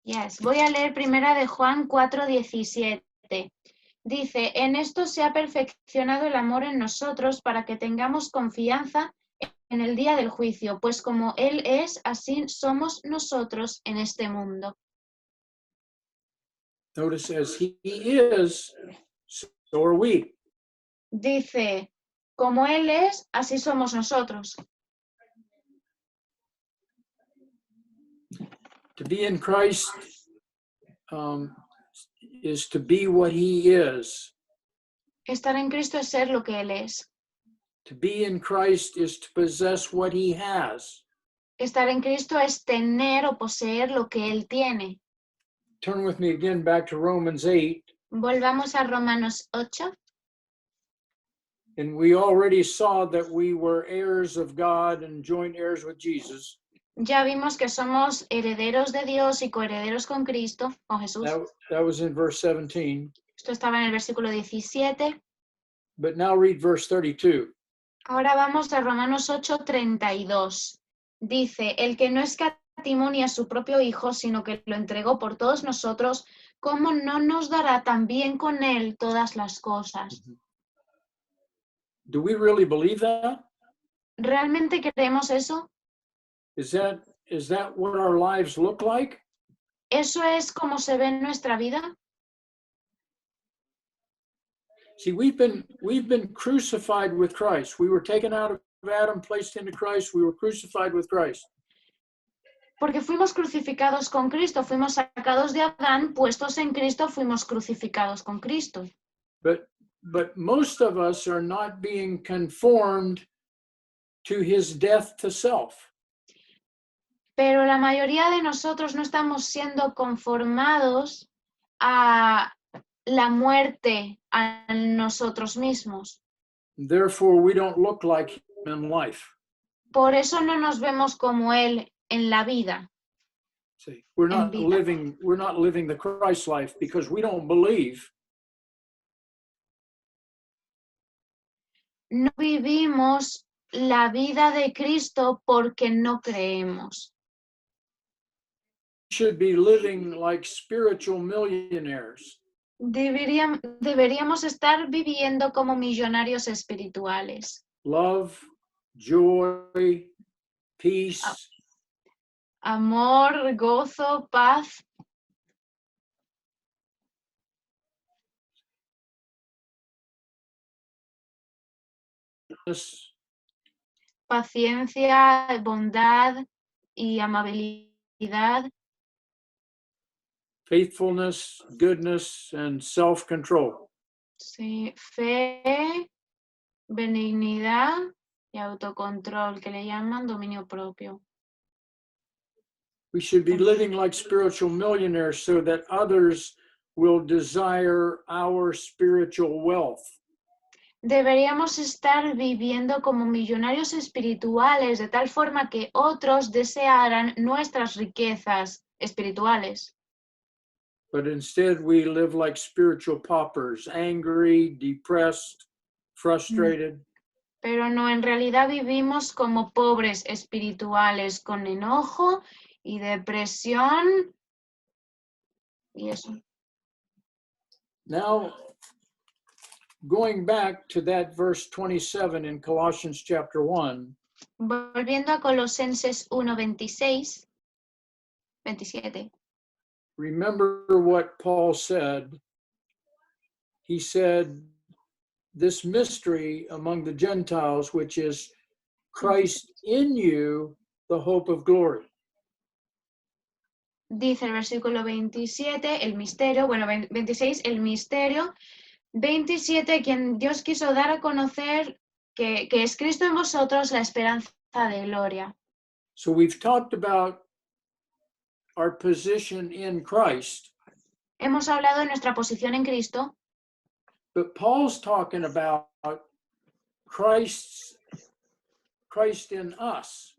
Yes. Voy a leer Primera de Juan 4:17. Dice, en esto se ha perfeccionado el amor en nosotros para que tengamos confianza en el día del juicio, pues como Él es, así somos nosotros en este mundo. Notice as he is, so are we. Dice, como Él es, así somos nosotros. To be in Christ is to be what he is. Estar en Cristo es ser lo que Él es. To be in Christ is to possess what he has. Estar en Cristo es tener o poseer lo que Él tiene. Turn with me again back to Romans 8. Volvamos a Romanos 8. And we already saw that we were heirs of God and joint heirs with Jesus. Ya vimos que somos herederos de Dios y coherederos con Cristo, con Jesús. That was in verse 17. Esto estaba en el versículo 17. But now read verse 32. Ahora vamos a Romanos 8:32. Dice, el que no escatimó ni a su propio Hijo, sino que lo entregó por todos nosotros, ¿cómo no nos dará también con Él todas las cosas? Do we really believe that? ¿Realmente creemos eso? Is that what our lives look like? ¿Eso es como se ve en nuestra vida? See, we've been crucified with Christ. We were taken out of Adam, placed into Christ. We were crucified with Christ. Porque fuimos crucificados con Cristo, fuimos sacados de Adán, puestos en Cristo, fuimos crucificados con Cristo. But most of us are not being conformed to his death to self. Pero la mayoría de nosotros no estamos siendo conformados a la muerte a nosotros mismos. Therefore, we don't look like him in life. Por eso no nos vemos como Él en la vida. See, we're not vida. living the Christ life because we don't believe. No vivimos la vida de Cristo porque no creemos. We should be living like spiritual millionaires. Deberíamos estar viviendo como millonarios espirituales. Love, joy, peace, Amor, gozo, paz, paciencia, bondad y amabilidad, faithfulness, goodness, and self-control. sí, fe, benignidad y autocontrol, que le llaman dominio propio. We should be living like spiritual millionaires so that others will desire our spiritual wealth. Deberíamos estar viviendo como millonarios espirituales de tal forma que otros desearan nuestras riquezas espirituales. But instead we live like spiritual paupers, angry, depressed, frustrated. Pero no, en realidad vivimos como pobres espirituales, con enojo y depresión y eso. Now, going back to that verse 27 in Colossians chapter 1, Volviendo a Colosenses 1:26, 27. remember what Paul said. He said, this mystery among the Gentiles, which is Christ in you, the hope of glory. Dice el versículo 27, el misterio, bueno, 26, el misterio, 27, quien Dios quiso dar a conocer que es Cristo en vosotros, la esperanza de gloria. So we've talked about our position in Christ, Hemos hablado de nuestra posición en Cristo, but Paul's talking about Christ in us.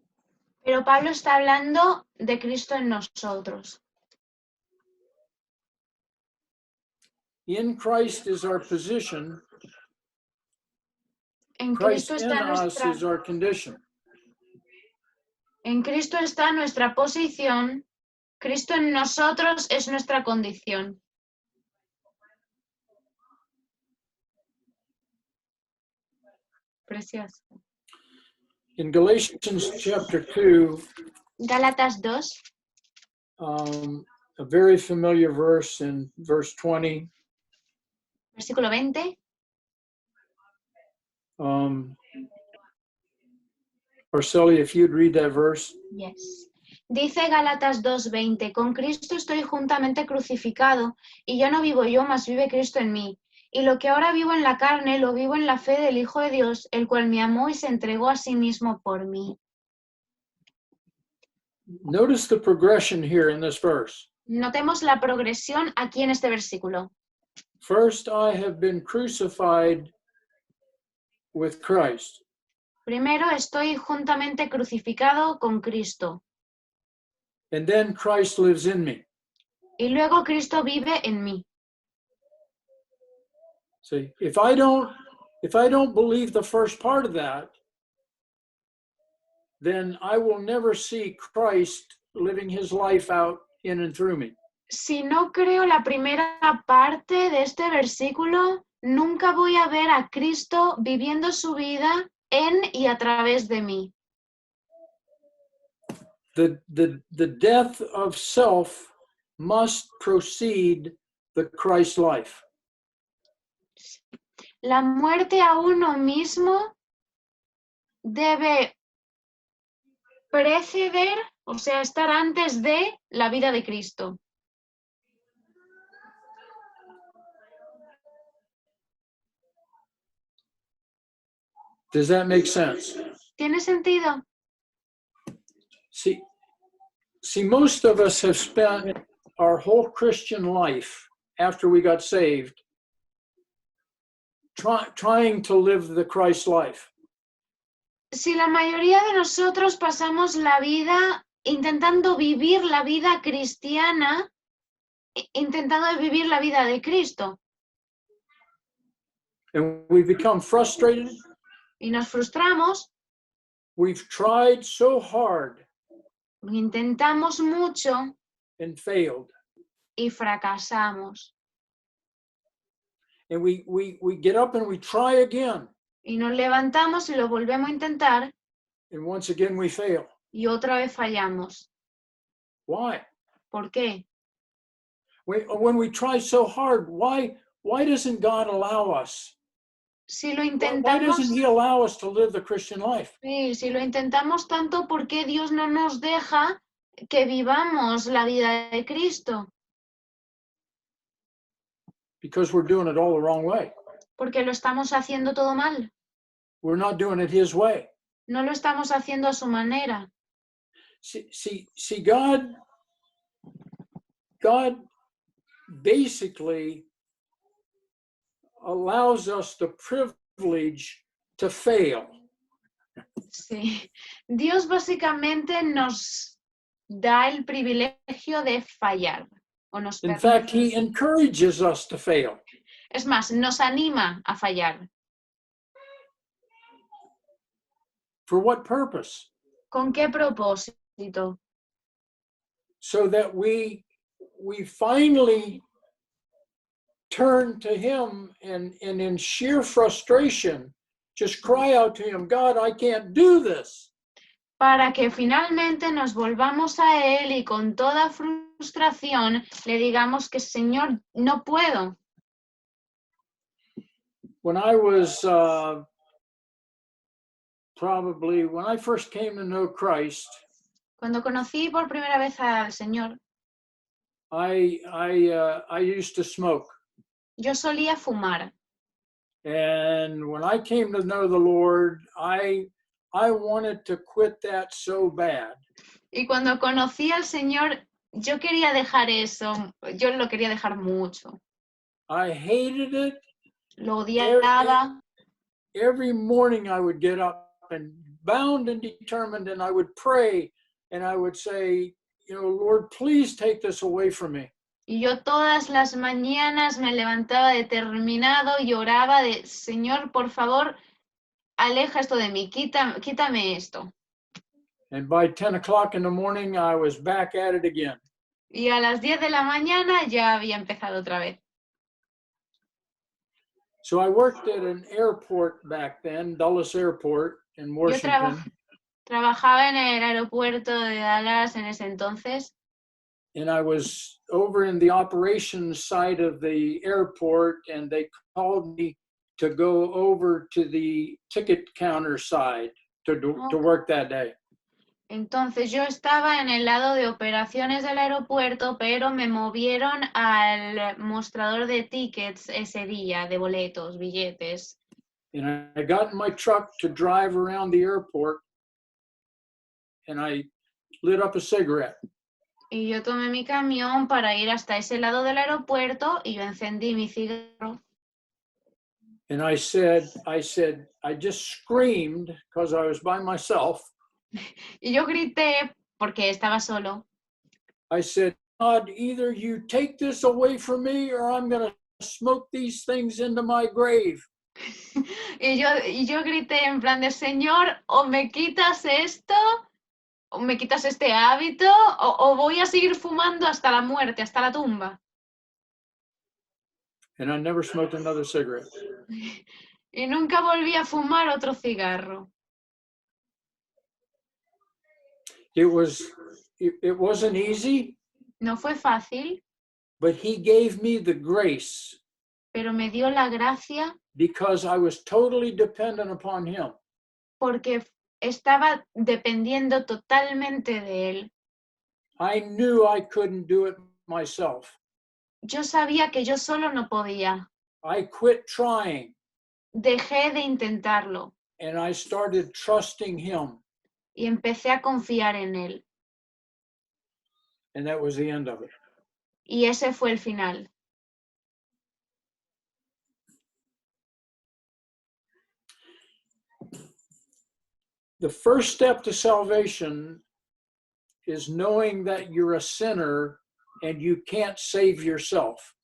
Pero Pablo está hablando de Cristo en nosotros. In Christ is our position. En Christ Cristo in está us is our condition. En Cristo está nuestra posición, Cristo en nosotros es nuestra condición. Precioso. In Galatians chapter 2, Gálatas 2, a very familiar verse in verse 20. versículo 20. Arceli, if you'd read that verse. Yes. Dice Gálatas 2:20, con Cristo estoy juntamente crucificado, y ya no vivo yo, mas vive Cristo en mí. Y lo que ahora vivo en la carne, lo vivo en la fe del Hijo de Dios, el cual me amó y se entregó a sí mismo por mí. Notice the progression here in this verse. Notemos la progresión aquí en este versículo. First, I have been crucified with Christ. Primero estoy juntamente crucificado con Cristo. And then Christ lives in me. Y luego Cristo vive en mí. See, if I don't believe the first part of that, then I will never see Christ living his life out in and through me. Si no creo la primera parte de este versículo, nunca voy a ver a Cristo viviendo su vida en y a través de mí. The death of self must precede the Christ life. La muerte a uno mismo debe preceder, o sea, estar antes de la vida de Cristo. Does that make sense? ¿Tiene sentido? See, most of us have spent our whole Christian life after we got saved trying to live the Christ life. Si la mayoría de nosotros pasamos la vida intentando vivir la vida cristiana, intentando vivir la vida de Cristo, And we've become frustrated. y nos frustramos, We've tried so hard intentamos mucho and failed. y fracasamos. And we get up and we try again. Y nos levantamos y lo volvemos a intentar And once again we fail. y otra vez fallamos. Why? ¿Por qué? When we try so hard, why doesn't God allow us? Si lo Why intentamos, doesn't he allow us to live the Christian life? sí, si lo intentamos tanto, ¿por qué Dios no nos deja que vivamos la vida de Cristo? Because we're doing it all the wrong way. Porque lo estamos haciendo todo mal. We're not doing it his way. No lo estamos haciendo a su manera. See, God basically allows us the privilege to fail. Sí. Dios básicamente nos da el privilegio de fallar. O nos In permite. fact, he encourages us to fail. Es más, nos anima a fallar. For what purpose? ¿Con qué propósito? So that we finally turn to him and in sheer frustration, just cry out to him, God, I can't do this. Para que finalmente nos volvamos a Él y con toda frustración le digamos que Señor, no puedo. When I was when I first came to know Christ, Cuando conocí por primera vez al Señor, I used to smoke. yo solía fumar. And when I came to know the Lord, I wanted to quit that so bad. Y cuando conocí al Señor, yo quería dejar eso. Yo lo quería dejar mucho. I hated it. Lo odiaba. Every morning I would get up and bound and determined, and I would pray and I would say, Lord, please take this away from me. Y yo todas las mañanas me levantaba determinado y oraba de, Señor, por favor, aleja esto de mí, quítame esto. And by 10 o'clock in the morning, I was back at it again. Y a las 10 de la mañana ya había empezado otra vez. So I worked at an airport back then, Dulles Airport in Yo Washington. trabajaba en el aeropuerto de Dallas en ese entonces. And I was over in the operations side of the airport, and they called me to go over to the ticket counter side to work that day. Entonces yo estaba en el lado de operaciones del aeropuerto, pero me movieron al mostrador de tickets ese día, de boletos, billetes. And I got in my truck to drive around the airport, and I lit up a cigarette. Y yo tomé mi camión para ir hasta ese lado del aeropuerto y yo encendí mi cigarro. And I just screamed because I was by myself. Y yo grité porque estaba solo. I said, God, either you take this away from me or I'm going to smoke these things into my grave. Y yo grité en plan de, Señor, o me quitas esto, o me quitas este hábito, o voy a seguir fumando hasta la muerte, hasta la tumba. And I never smoked another cigarette. Y nunca volví a fumar otro cigarro. It wasn't easy, No fue fácil, but he gave me the grace pero me dio la gracia because I was totally dependent upon him. porque estaba dependiendo totalmente de él. I knew I couldn't do it myself. Yo sabía que yo solo no podía. I quit trying Dejé de intentarlo and I started trusting him. y empecé a confiar en él. And that was the end of it. Y ese fue el final. The first step to salvation is knowing that you're a sinner and you can't save yourself.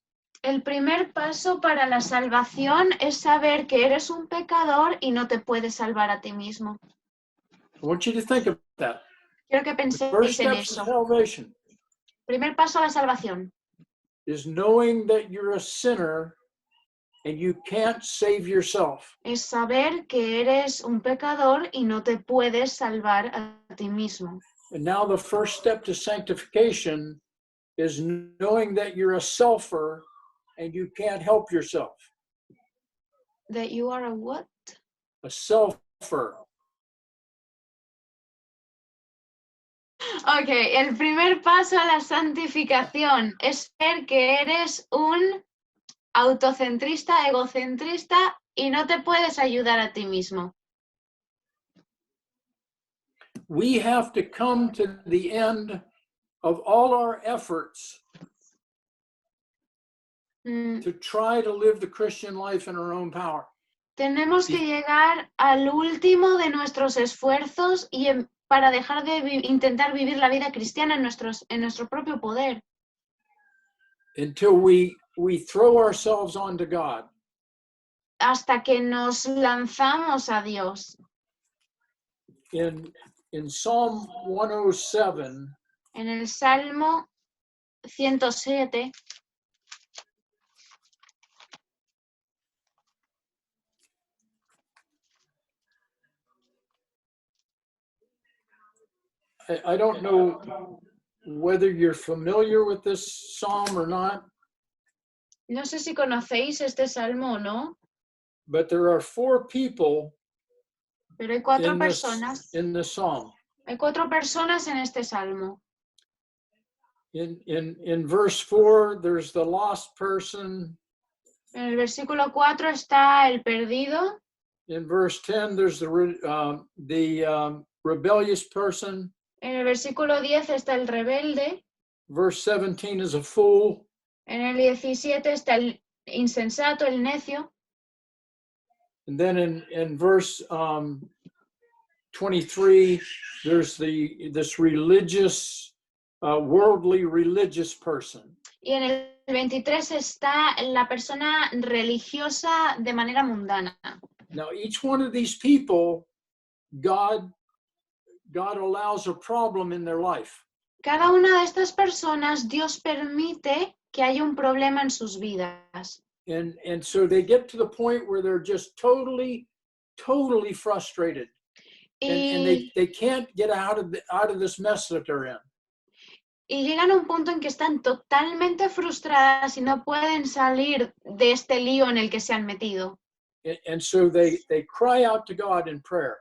El primer paso para la salvación es saber que eres un pecador y no te puedes salvar a ti mismo. I want you to think of that. Quiero que The first penséis en step to eso. salvation Primer paso a la salvación is knowing that you're a sinner and you can't save yourself. es saber que eres un pecador y no te puedes salvar a ti mismo. And now the first step to sanctification is knowing that you're a selfer and you can't help yourself. That you are a what? A selfer. Ok, el primer paso a la santificación es ver que eres un autocentrista, egocentrista y no te puedes ayudar a ti mismo. We have to come to the end of all our efforts to try to live the Christian life in our own power. Tenemos que llegar al último de nuestros esfuerzos y para dejar de intentar vivir la vida cristiana en nuestro propio poder. Until we throw ourselves onto God. Hasta que nos lanzamos a Dios. In Psalm 107, en el Salmo 107, I don't know whether you're familiar with this psalm or not. No sé si conocéis este salmo o no, But there are 4 people pero hay 4 in personas. this psalm. Hay 4 personas en este salmo. In verse 4, there's the lost person. En el versículo 4 está el perdido. In verse 10, there's the rebellious person. En el versículo 10 está el rebelde. Verse 17 is a fool. En el 17 está el insensato, el necio. And then in verse 23, there's this religious, worldly religious person. Y en el 23 está la persona religiosa de manera mundana. Now, each one of these people, God allows a problem in their life. Cada una de estas personas, Dios permite que haya un problema en sus vidas. And so they get to the point where they're just totally frustrated. And they can't get out of this mess that they're in. Y llegan a un punto en que están totalmente frustradas y no pueden salir de este lío en el que se han metido. And so they cry out to God in prayer.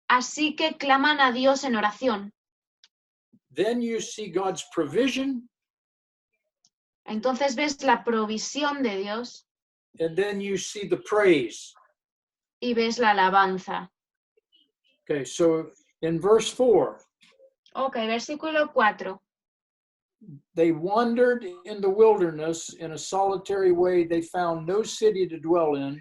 Así que claman a Dios en oración. Then you see God's provision. Entonces ves la provisión de Dios And then you see the praise. y ves la alabanza. Okay, so in verse 4, Ok, versículo 4. they wandered in the wilderness in a solitary way. They found no city to dwell in.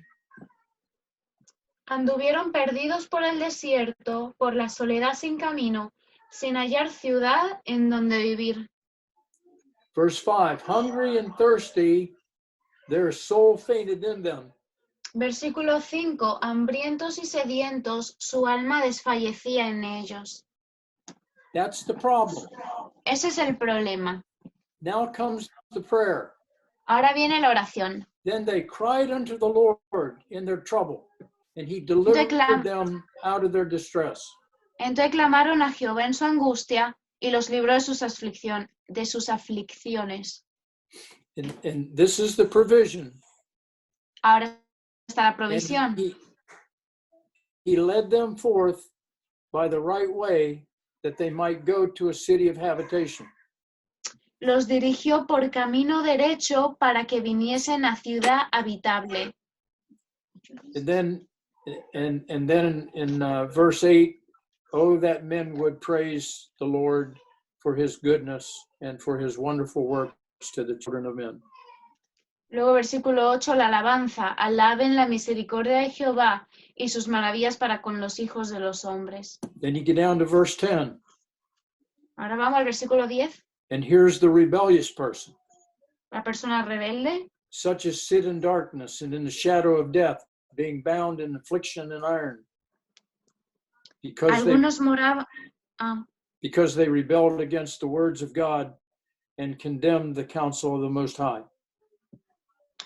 Anduvieron perdidos por el desierto, por la soledad sin camino, sin hallar ciudad en donde vivir. Verse 5, hungry and thirsty, their soul fainted in them. Versículo 5. Hambrientos y sedientos, su alma desfallecía en ellos. That's the problem. Ese es el problema. Now comes the prayer. Ahora viene la oración. Then they cried unto the Lord in their trouble, and he delivered them out of their distress. Entonces clamaron a Jehová en su angustia y los libró de sus aflicciones. And this is the provision. Ahora está la And provisión. he led them forth by the right way that they might go to a city of habitation. Los dirigió por camino derecho para que viniesen a ciudad habitable. And then in verse 8, oh, that men would praise the Lord for his goodness and for his wonderful works to the children of men. Luego versículo 8, la alabanza. Alaben la misericordia de Jehová y sus maravillas para con los hijos de los hombres. Then you get down to verse 10, Ahora vamos al versículo 10. and here's the rebellious person, La persona rebelde, such as sit in darkness and in the shadow of death, being bound in affliction and iron, because algunos moraban... they rebelled against the words of God and condemned the counsel of the Most High.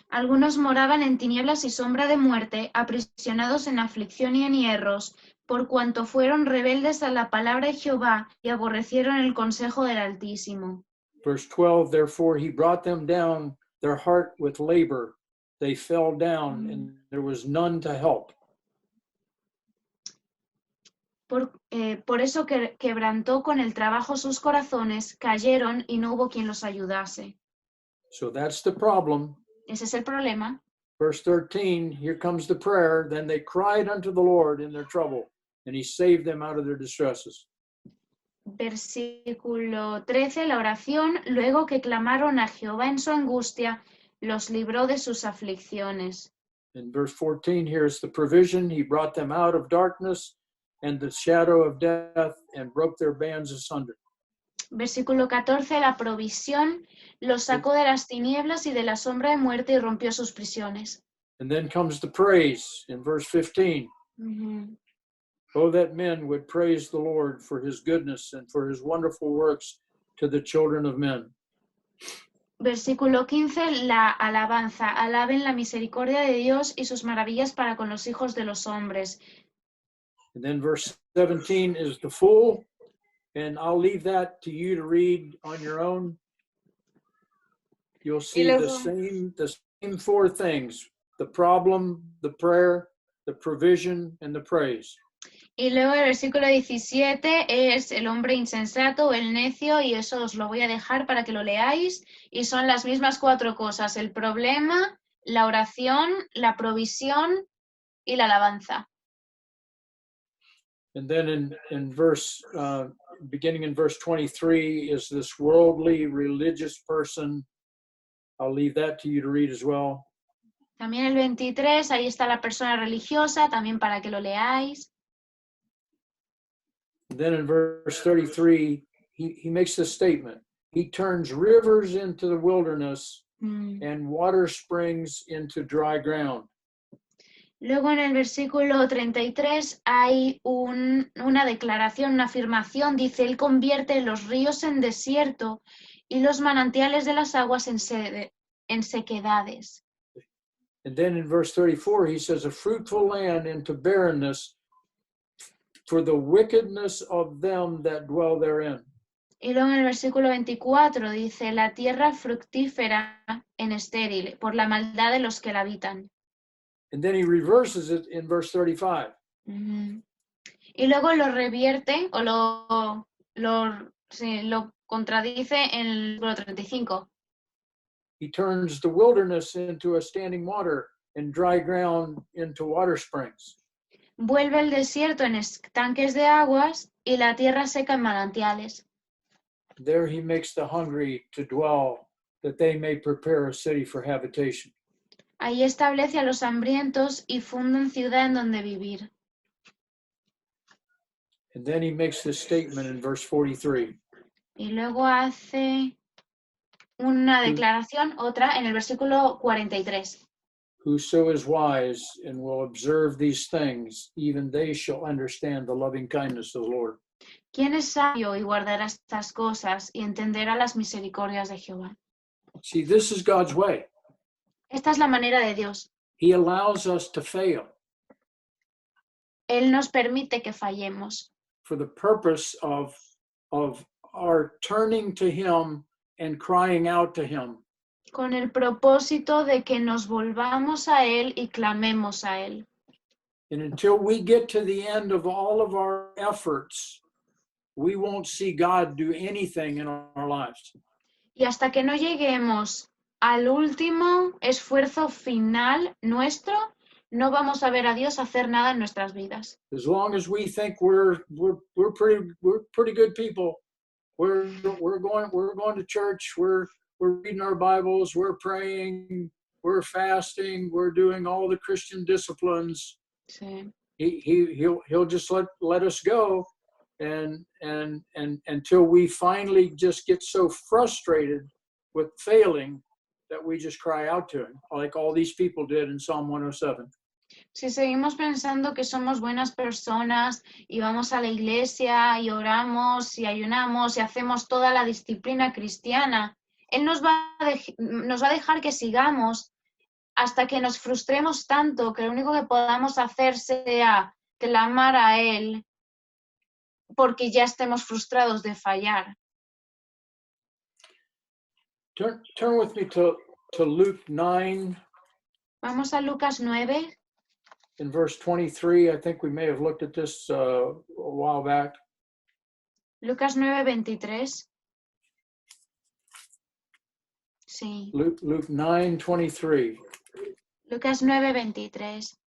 Algunos moraban en tinieblas y sombra de muerte, aprisionados en aflicción y en hierros, por cuanto fueron rebeldes a la palabra de Jehová y aborrecieron el consejo del Altísimo. Verse 12, therefore he brought them down, their heart with labor. They fell down, and there was none to help. Por eso quebrantó con el trabajo sus corazones, cayeron y no hubo quien los ayudase. So that's the problem. Ese es el problema. Verse 13, here comes the prayer. Then they cried unto the Lord in their trouble, and he saved them out of their distresses. Versículo 13, la oración, luego que clamaron a Jehová en su angustia, los libró de sus aflicciones. In verse 14, here's the provision. He brought them out of darkness and the shadow of death and broke their bands asunder. Versículo 14, la provisión, los sacó de las tinieblas y de la sombra de muerte y rompió sus prisiones. And then comes the praise in verse 15. Oh, that men would praise the Lord for his goodness and for his wonderful works to the children of men. Versículo 15, la alabanza. Alaben la misericordia de Dios y sus maravillas para con los hijos de los hombres. And then verse 17 is the full, and I'll leave that to you to read on your own. You'll see the same four things: the problem, the prayer, the provision, and the praise. Y luego el versículo 17 es el hombre insensato o el necio, y eso os lo voy a dejar para que lo leáis, y son las mismas cuatro cosas: el problema, la oración, la provisión y la alabanza. And then in verse, beginning in verse 23 is this worldly religious person. I'll leave that to you to read as well. También el 23, ahí está la persona religiosa, también para que lo leáis. Then in verse 33, he makes this statement. He turns rivers into the wilderness and water springs into dry ground. Luego en el versículo 33 hay una declaración, una afirmación. Dice, Él convierte los ríos en desierto y los manantiales de las aguas en sequedades. And then in verse 34, he says, a fruitful land into barrenness for the wickedness of them that dwell therein. Y luego en el versículo 24 dice, la tierra fructífera en estéril, por la maldad de los que la habitan. And then he reverses it in verse 35. Y luego lo revierte o lo contradice en el versículo 35. He turns the wilderness into a standing water and dry ground into water springs. Vuelve el desierto en estanques de aguas y la tierra seca en manantiales. There he makes the hungry to dwell, that they may prepare a city for habitation. Ahí establece a los hambrientos y fundan ciudad en donde vivir. And then he makes this statement in verse 43. Y luego hace una declaración, otra, en el versículo 43. Whoso is wise and will observe these things, even they shall understand the loving kindness of the Lord. ¿Quién es sabio y guardará estas cosas y entenderá las misericordias de Jehová? See, this is God's way. Esta es la manera de Dios. He allows us to fail Él nos permite que fallemos for the purpose of our turning to him and crying out to him. con el propósito de que nos volvamos a Él y clamemos a Él. And until we get to the end of all of our efforts, we won't see God do anything in our lives. Y hasta que no lleguemos al último esfuerzo final nuestro, no vamos a ver a Dios hacer nada en nuestras vidas. As long as we think we're pretty good people, we're going to church, we're reading our Bibles, we're praying, we're fasting, we're doing all the Christian disciplines. Sí. He'll just let us go, and until we finally just get so frustrated with failing that we just cry out to him, like all these people did in Psalm 107. Si seguimos pensando que somos buenas personas y vamos a la iglesia y oramos y ayunamos y hacemos toda la disciplina cristiana, Él nos va a dejar que sigamos hasta que nos frustremos tanto que lo único que podamos hacer sea clamar a Él porque ya estemos frustrados de fallar. Turn with me to Luke 9 Vamos a Lucas 9, in verse 23. I think we may have looked at this a while back. Lucas 9, 23. Sí, Luke 9:23. Lucas 9, 23.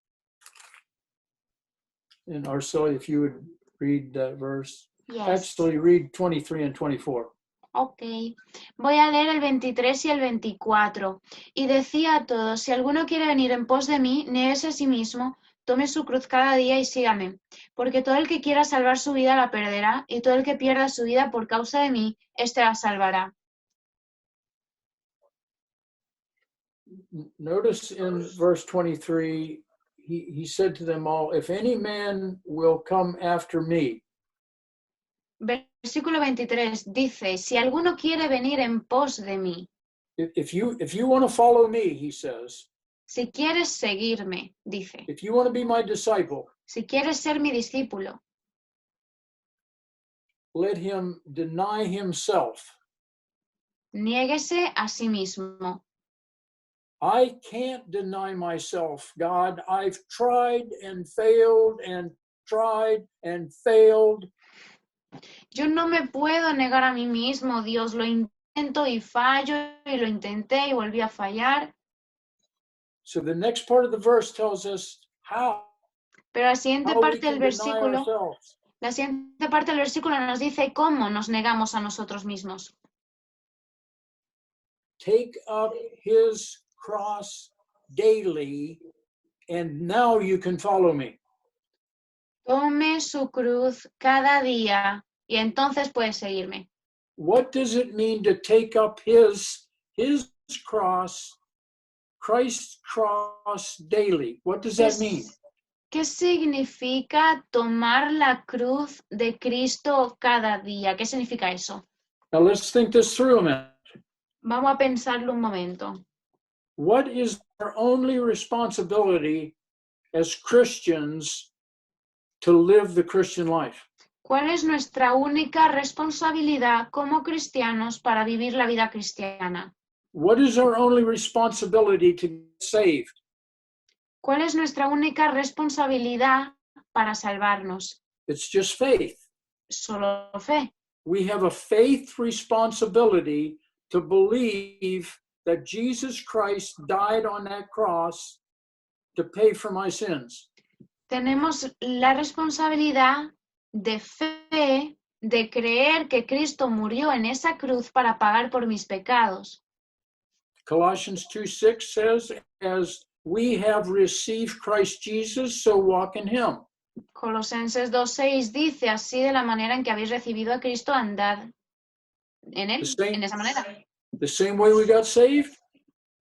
And Arcelia, if you would read that verse. Yes. Actually, read 23 and 24. Ok, voy a leer el 23 y el 24. Y decía a todos, si alguno quiere venir en pos de mí, niéguese a sí mismo, tome su cruz cada día y sígame. Porque todo el que quiera salvar su vida la perderá, y todo el que pierda su vida por causa de mí, éste la salvará. Notice in verse 23, he said to them all, if any man will come after me. Versículo 23 dice, si alguno quiere venir en pos de mí, If you want to follow me, he says, si quieres seguirme, dice, if you want to be my disciple, si quieres ser mi discípulo, let him deny himself. niéguese a sí mismo. I can't deny myself, God. I've tried and failed and tried and failed. Yo no me puedo negar a mí mismo, Dios, lo intento y fallo, y lo intenté y volví a fallar. So the next part of the verse tells us how Pero la siguiente we parte can del deny versículo, ourselves. la siguiente parte del versículo nos dice cómo nos negamos a nosotros mismos. Take up his cross daily, and now you can follow me. Tome su cruz cada día y entonces puede seguirme. What does it mean to take up his cross, Christ's cross daily? What does that mean? ¿Qué significa tomar la cruz de Cristo cada día? ¿Qué significa eso? Now let's think this through a minute. Vamos a pensarlo un momento. What is our only responsibility as Christians to live the Christian life? ¿Cuál es nuestra única responsabilidad como cristianos para vivir la vida cristiana? What is our only responsibility to get saved? ¿Cuál es nuestra única responsabilidad para salvarnos? It's just faith. Solo fe. We have a faith responsibility to believe that Jesus Christ died on that cross to pay for my sins. Tenemos la responsabilidad de fe, de creer que Cristo murió en esa cruz para pagar por mis pecados. Colossians 2:6 says, as we have received Christ Jesus, so walk in him. Colosenses 2:6 dice, así de la manera en que habéis recibido a Cristo, andad en él, en esa manera. The same way we got saved,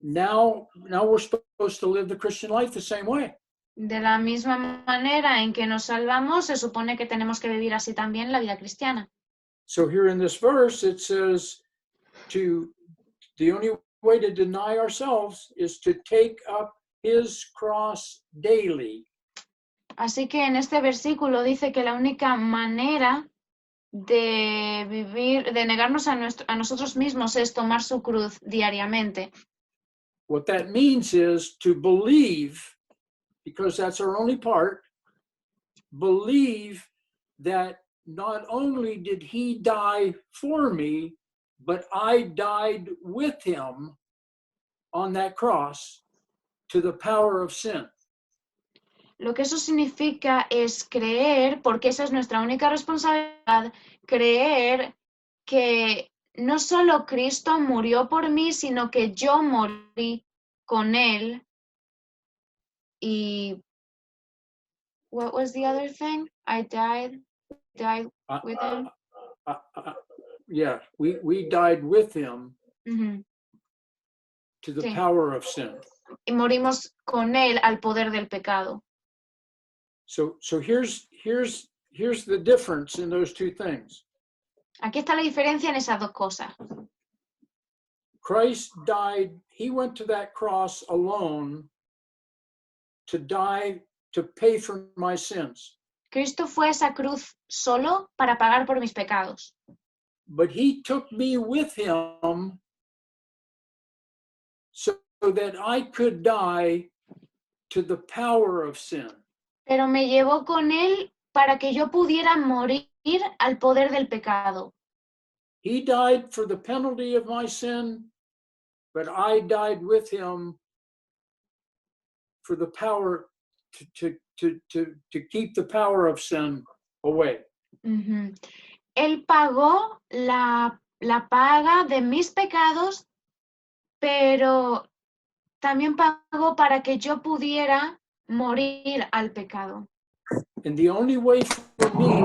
now we're supposed to live the Christian life the same way. De la misma manera en que nos salvamos, se supone que tenemos que vivir así también la vida cristiana. So here in this verse, it says the only way to deny ourselves is to take up his cross daily. Así que en este versículo dice que la única manera de vivir, de negarnos a nosotros mismos es tomar su cruz diariamente. What that means is to believe, because that's our only part, believe that not only did he die for me, but I died with him on that cross to the power of sin. Lo que eso significa es creer, porque esa es nuestra única responsabilidad, creer que no solo Cristo murió por mí, sino que yo morí con él. Y what was the other thing? I died with him. Yeah, we died with him Uh-huh. to the Sí. power of sin. Y morimos con él al poder del pecado. So here's the difference in those two things. Aquí está la diferencia en esas dos cosas. Christ died, he went to that cross alone to die, to pay for my sins. Cristo fue a esa cruz solo para pagar por mis pecados. But he took me with him so that I could die to the power of sin. Pero me llevó con él para que yo pudiera morir al poder del pecado. He died for the penalty of my sin, but I died with him for the power to keep the power of sin away. Uh-huh. Él pagó la paga de mis pecados, pero también pagó para que yo pudiera morir al pecado. And the only way for me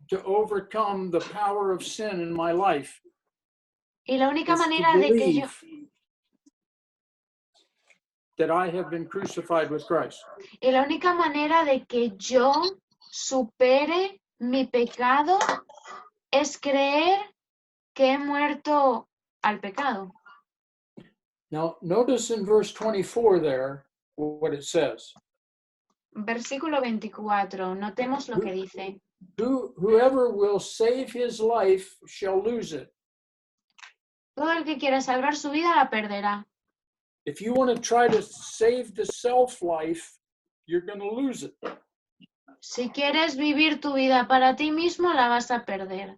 to overcome the power of sin in my life Y la única is to manera de que yo... believe that I have been crucified with Christ. Y la única manera de que yo supere mi pecado es creer que he muerto al pecado. Now, notice in verse 24 there what it says. Versículo 24, notemos lo que dice. Whoever will save his life shall lose it. Todo el que quiera salvar su vida la perderá. If you want to try to save the self-life, you're going to lose it. Si quieres vivir tu vida para ti mismo, la vas a perder.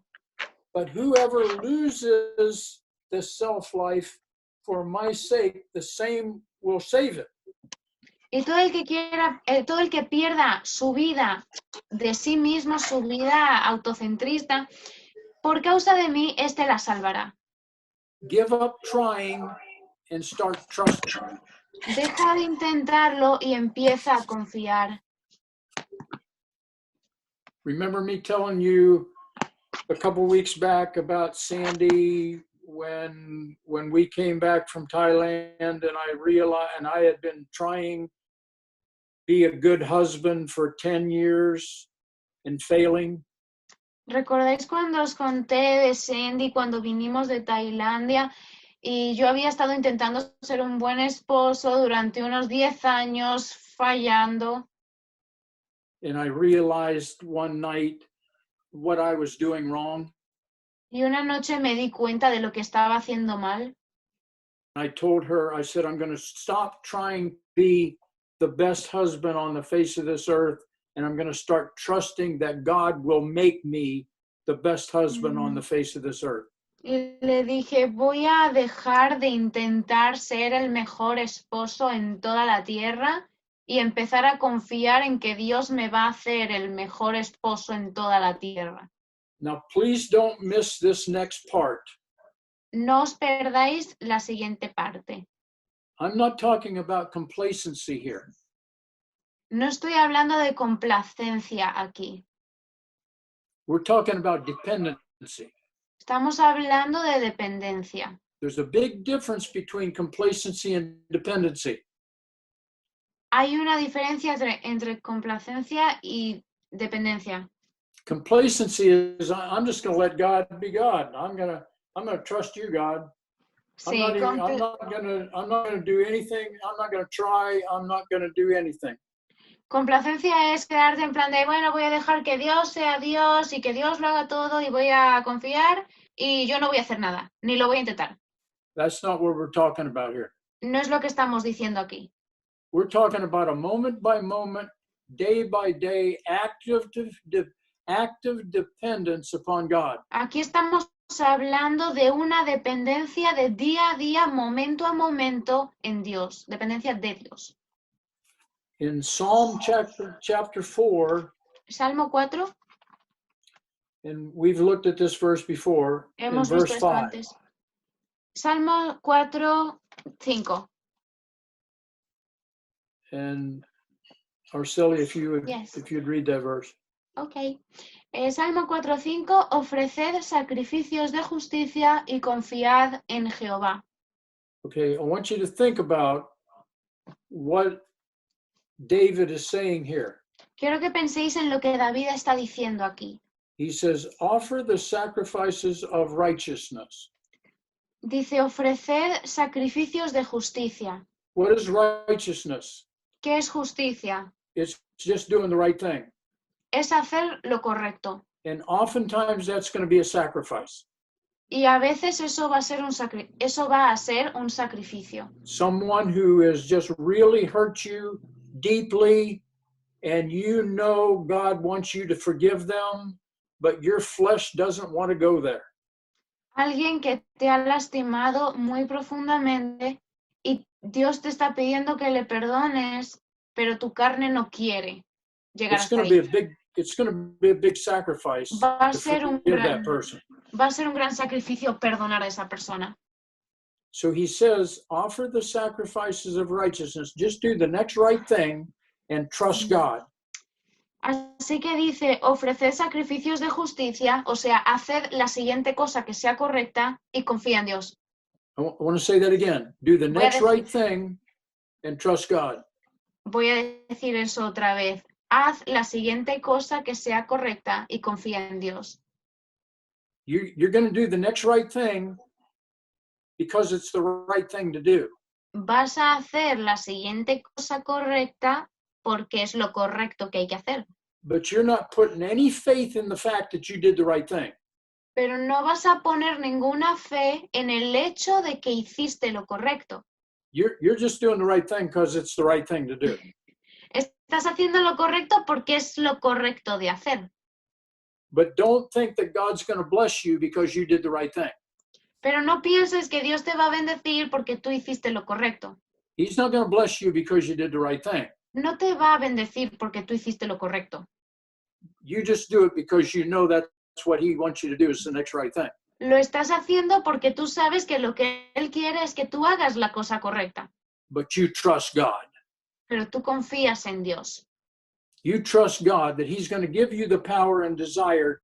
But whoever loses the self-life for my sake, the same will save it. Y todo el que pierda su vida de sí mismo, su vida autocentrista, por causa de mí, este la salvará. Give up trying and start trusting. Deja de intentarlo y empieza a confiar. Remember me telling you a couple weeks back about Sandy when we came back from Thailand and I realized, and I had been trying to be a good husband for 10 years and failing. ¿Recordáis cuando os conté de Sandy cuando vinimos de Tailandia y yo había estado intentando ser un buen esposo durante unos 10 años fallando? And I realized one night what I was doing wrong. Y una noche me di cuenta de lo que estaba haciendo mal. I told her, I said, I'm going to stop trying to be the best husband on the face of this earth, and I'm going to start trusting that God will make me the best husband on the face of this earth. Y le dije, voy a dejar de intentar ser el mejor esposo en toda la tierra y empezar a confiar en que Dios me va a hacer el mejor esposo en toda la tierra. Now, please don't miss this next part. No os perdáis la siguiente parte. I'm not talking about complacency here. No estoy hablando de complacencia aquí. We're talking about dependency. Estamos hablando de dependencia. There's a big difference between complacency and dependency. Hay una diferencia entre complacencia y dependencia. Complacency is I'm just going to let God be God. I'm going to trust you, God. Sí, I'm not going to do anything. I'm not going to try. I'm not going to do anything. complacencia es quedarte en plan de, bueno, voy a dejar que Dios sea Dios y que Dios lo haga todo y voy a confiar y yo no voy a hacer nada, ni lo voy a intentar. That's not what we're talking about here. No es lo que estamos diciendo aquí. We're talking about a moment by moment, day by day, active dependence upon God. Aquí estamos hablando de una dependencia de día a día, momento a momento en Dios, dependencia de Dios. In Psalm chapter 4, Salmo 4, and we've looked at this verse before, in hemos verse visto esto 5. antes. Salmo 4, 5. And Arcelia, Yes. if you'd read that verse. Ok. Salmo 4:5, ofreced sacrificios de justicia y confiad en Jehová. Okay, I want you to think about what David is saying here. Quiero que penséis en lo que David está diciendo aquí. He says, offer the sacrifices of righteousness. Dice, ofreced sacrificios de justicia. What is righteousness? ¿Qué es justicia? It's just doing the right thing. Es hacer lo correcto. And oftentimes that's going to be a sacrifice. Y a veces eso va a ser un sacrificio. Someone who has just really hurt you deeply, and you know God wants you to forgive them, but your flesh doesn't want to go there. Alguien que te ha lastimado muy profundamente y Dios te está pidiendo que le perdones, pero tu carne no quiere llegar It's hasta going to be ahí. it's going to be a big sacrifice Va a to ser un forgive gran- that person. Va a ser un gran sacrificio perdonar a esa persona. So he says, offer the sacrifices of righteousness. Just do the next right thing and trust God. Así que dice, ofreced sacrificios de justicia, o sea, haced la siguiente cosa que sea correcta y confía en Dios. I want to say that again. Do the Voy a next decir- right thing and trust God. Voy a decir eso otra vez. Haz la siguiente cosa que sea correcta y confía en Dios. You're going to do the next right thing because it's the right thing to do. Vas a hacer la siguiente cosa correcta porque es lo correcto que hay que hacer. But you're not putting any faith in the fact that you did the right thing. Pero no vas a poner ninguna fe en el hecho de que hiciste lo correcto. You're just doing the right thing because it's the right thing to do. Estás haciendo lo correcto porque es lo correcto de hacer. But don't think that God's going to bless you because you did the right thing. Pero no pienses que Dios te va a bendecir porque tú hiciste lo correcto. He's not going to bless you because you did the right thing. No te va a bendecir porque tú hiciste lo correcto. You just do it because you know that's what he wants you to do is the next right thing. Lo estás haciendo porque tú sabes que lo que Él quiere es que tú hagas la cosa correcta. But you trust God. Pero tú confías en Dios. you trust God that He's going to give you the power and desire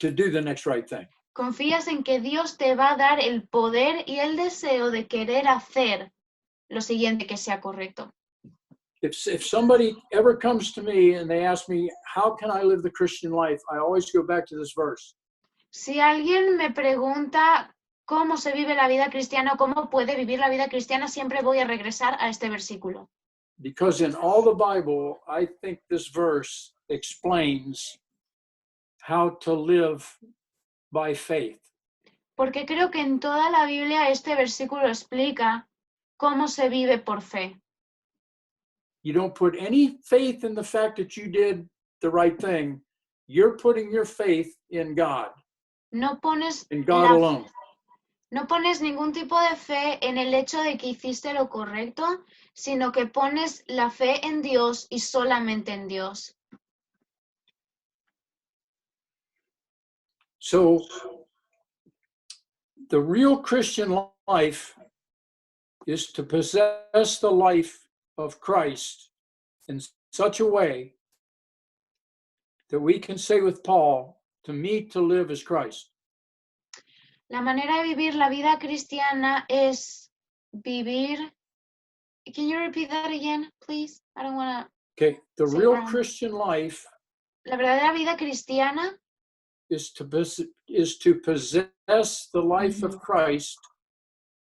to do the next right thing. Confías en que Dios te va a dar el poder y el deseo de querer hacer lo siguiente que sea correcto. If somebody ever comes to me and they ask me, how can I live the Christian life? I always go back to this verse. Si alguien me pregunta cómo se vive la vida cristiana o cómo puede vivir la vida cristiana, siempre voy a regresar a este versículo. Because in all the Bible, I think this verse explains how to live by faith. Porque creo que en toda la Biblia este versículo explica cómo se vive por fe. You don't put any faith in the fact that you did the right thing. You're putting your faith in God, No pones, in God alone. no pones ningún tipo de fe en el hecho de que hiciste lo correcto, sino que pones la fe en Dios y solamente en Dios. So the real Christian life is to possess the life of Christ in such a way that we can say with Paul, to me to live is Christ. La manera de vivir la vida cristiana es vivir. Can you repeat that again, please? I don't want to. Okay, the Sí, real Aaron. Christian life La verdadera vida cristiana is to possess the life of Christ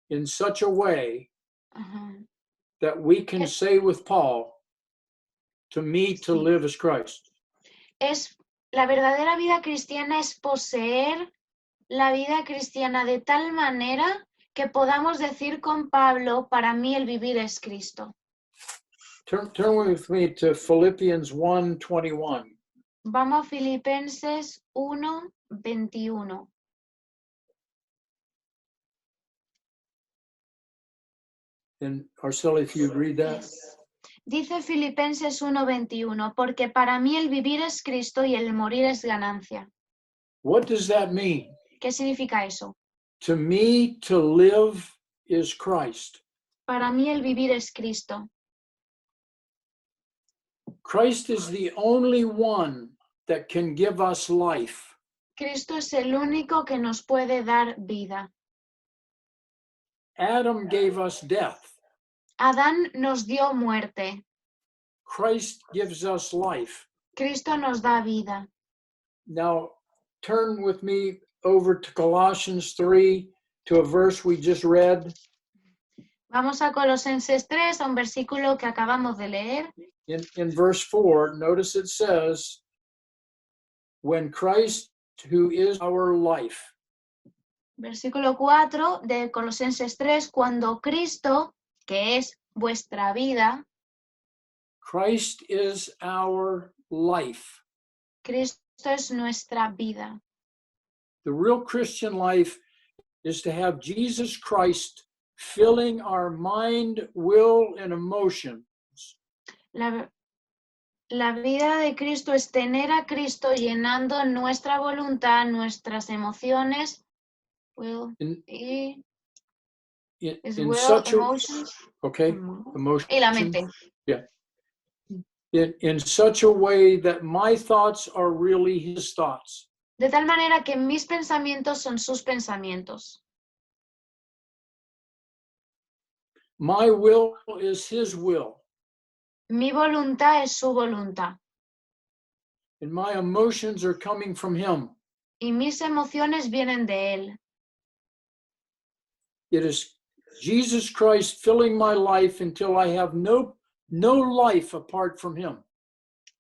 in such a way that we can say with Paul, to me to live is Christ. La verdadera vida cristiana es poseer la vida cristiana de tal manera que podamos decir con Pablo, para mí el vivir es Cristo. Turn with me to Philippians 1:21. Vamos a Filipenses 1:21. And Arceli, if you'd read that. Yes. Dice Filipenses 1:21, porque para mí el vivir es Cristo y el morir es ganancia. What does that mean? ¿Qué significa eso? To me, to live is Christ. Para mí el vivir es Cristo. Christ is the only one that can give us life. Cristo es el único que nos puede dar vida. Adam gave us death. Adán nos dio muerte. Christ gives us life. Cristo nos da vida. Now, turn with me over to Colossians 3, to a verse we just read. Vamos a Colosenses 3, a un versículo que acabamos de leer. In verse 4, notice it says, when Christ, who is our life. Versículo 4 de Colosenses 3, cuando Cristo, que es vuestra vida, Christ is our life. Cristo es nuestra vida. The real Christian life is to have Jesus Christ filling our mind, will, and emotions. La vida de Cristo es tener a Cristo llenando nuestra voluntad, nuestras emociones, will, In will, such a, emotions, okay, emotions. y la mente. Yeah. In such a way that my thoughts are really his thoughts. De tal manera que mis pensamientos son sus pensamientos. My will is his will. Mi voluntad es su voluntad. And my emotions are coming from him. Y mis emociones vienen de él. It is Jesus Christ filling my life until I have no life apart from him.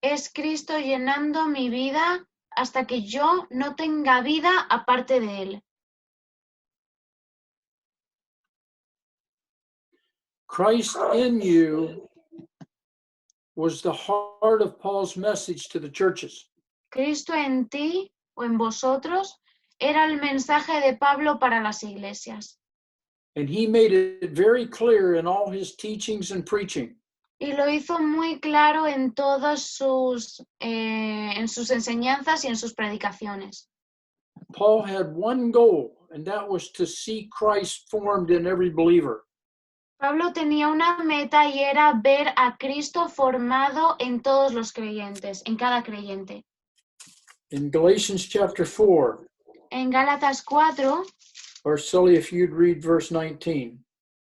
Es Cristo llenando mi vida hasta que yo no tenga vida aparte de él. Christ in you was the heart of Paul's message to the churches. Cristo en ti o en vosotros era el mensaje de Pablo para las iglesias. And he made it very clear in all his teachings and preaching. Y lo hizo muy claro en todas sus enseñanzas y en sus predicaciones. Paul had one goal, and that was to see Christ formed in every believer. Pablo tenía una meta y era ver a Cristo formado en todos los creyentes, en cada creyente. In Galatians chapter 4, En Gálatas 4, Arceli, if you'd read verse 19.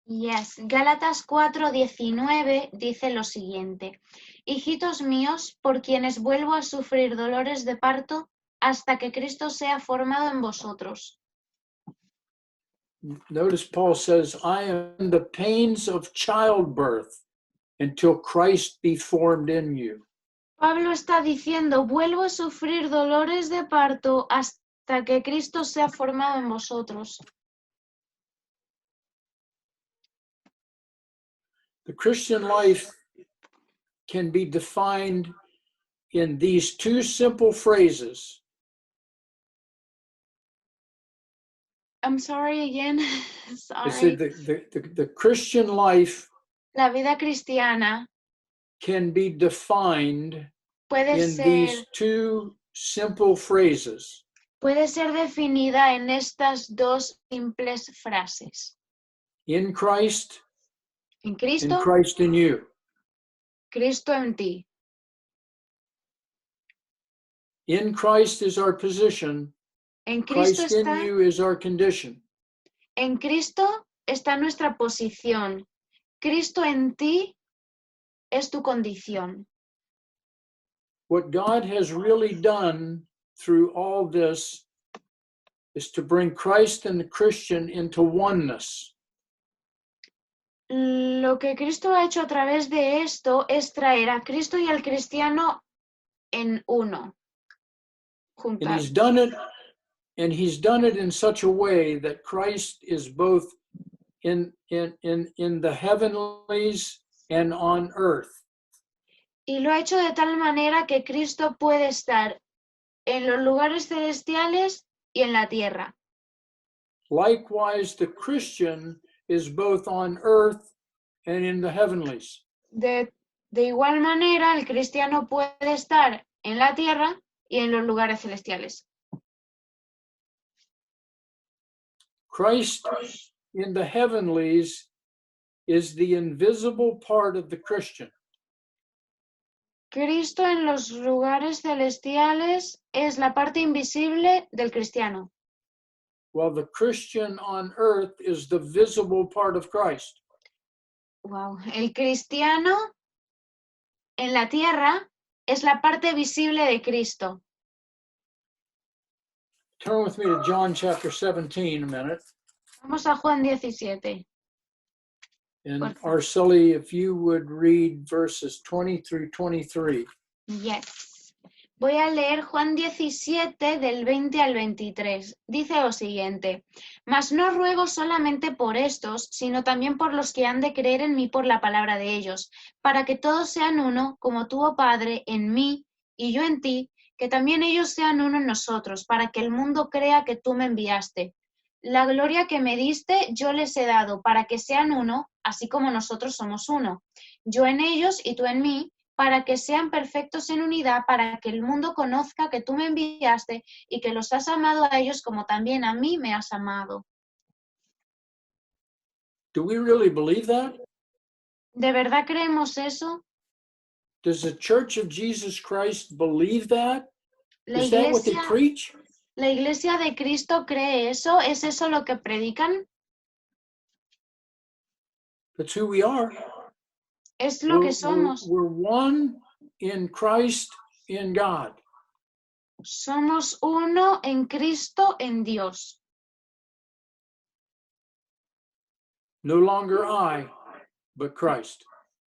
yes, Gálatas 4:19 dice lo siguiente: Hijitos míos, por quienes vuelvo a sufrir dolores de parto hasta que Cristo sea formado en vosotros. Notice Paul says, I am in the pains of childbirth until Christ be formed in you. Pablo está diciendo, vuelvo a sufrir dolores de parto hasta que Cristo sea formado en vosotros. The Christian life can be defined in these two simple phrases. I'm sorry again. I said Sorry. the Christian life La vida cristiana can be defined puede in these ser, two simple phrases. puede ser definida en estas dos simples frases. In Christ En and Cristo, Christ in you. Cristo en ti. In Christ is our position. En Cristo Christ in está, you is our condition. en Cristo está nuestra posición. Cristo en ti es tu condición. What God has really done through all this is to bring Christ and the Christian into oneness. Lo que Cristo ha hecho a través de esto es traer a Cristo y al cristiano en uno. And Juntar. he's done it in such a way that Christ is both in the heavenlies and on earth. Y lo ha hecho de tal manera que Cristo puede estar en los lugares celestiales y en la tierra. Likewise, the Christian is both on earth and in the heavenlies. De igual manera, el cristiano puede estar en la tierra y en los lugares celestiales. Christ in the heavenlies is the invisible part of the Christian. Cristo en los lugares celestiales es la parte invisible del cristiano, While the Christian on earth is the visible part of Christ. wow. El cristiano en la tierra es la parte visible de Cristo. Turn with me to John chapter 17 a minute. Vamos a Juan 17. And Por favor. Arceli, if you would read verses 20 through 23. Yes. Voy a leer Juan 17 del 20 al 23. Dice lo siguiente: Mas no ruego solamente por estos, sino también por los que han de creer en mí por la palabra de ellos, para que todos sean uno, como tú, oh Padre, en mí y yo en ti, que también ellos sean uno en nosotros, para que el mundo crea que tú me enviaste. La gloria que me diste yo les he dado, para que sean uno, así como nosotros somos uno. Yo en ellos y tú en mí, para que sean perfectos en unidad, para que el mundo conozca que tú me enviaste y que los has amado a ellos como también a mí me has amado. Do we really believe that? ¿De verdad creemos eso? Does the Church of Jesus Christ believe that? ¿La Is that what they iglesia, preach? la iglesia de Cristo cree eso? ¿Es eso lo que predican? That's who we are. Es lo que somos. We're one in Christ, in God. Somos uno en Cristo, en Dios. No longer I, but Christ.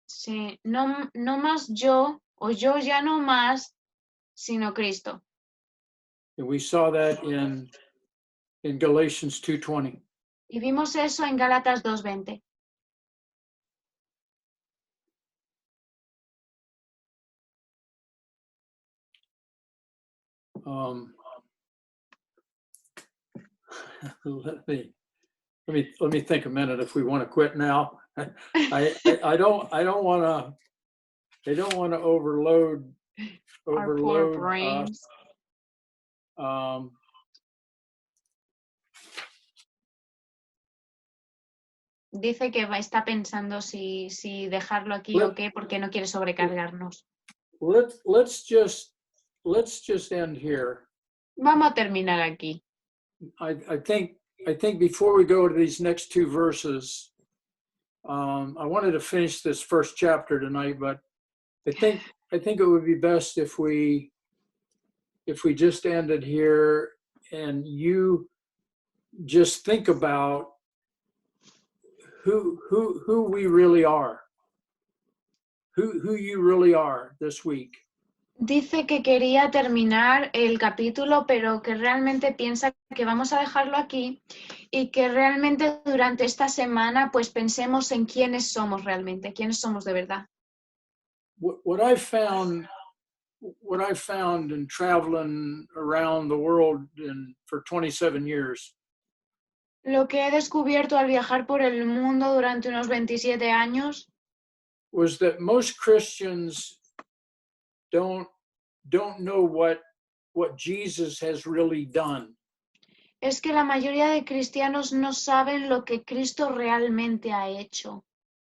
Sí, no, no más yo, o yo ya no más, sino Cristo. And we saw that in Galatians 2:20. Y vimos eso en Gálatas 2:20. Let me think a minute if we want to quit now. I don't want to overload Our poor us. brains. Dice que está pensando si dejarlo aquí o qué, porque no quiere sobrecargarnos. Let's just end here. Vamos a terminar aquí. I think before we go to these next two verses, I wanted to finish this first chapter tonight, but I think it would be best if we just ended here and you just think about who we really are, who you really are this week. Dice que quería terminar el capítulo, pero que realmente piensa que vamos a dejarlo aquí y que realmente durante esta semana pues pensemos en quiénes somos realmente, quiénes somos de verdad. What I found in traveling around the world for 27 years Lo que he descubierto al viajar por el mundo durante unos 27 años was that most Christians don't know what Jesus has really done. es que la mayoría de cristianos no saben lo que Cristo realmente ha hecho.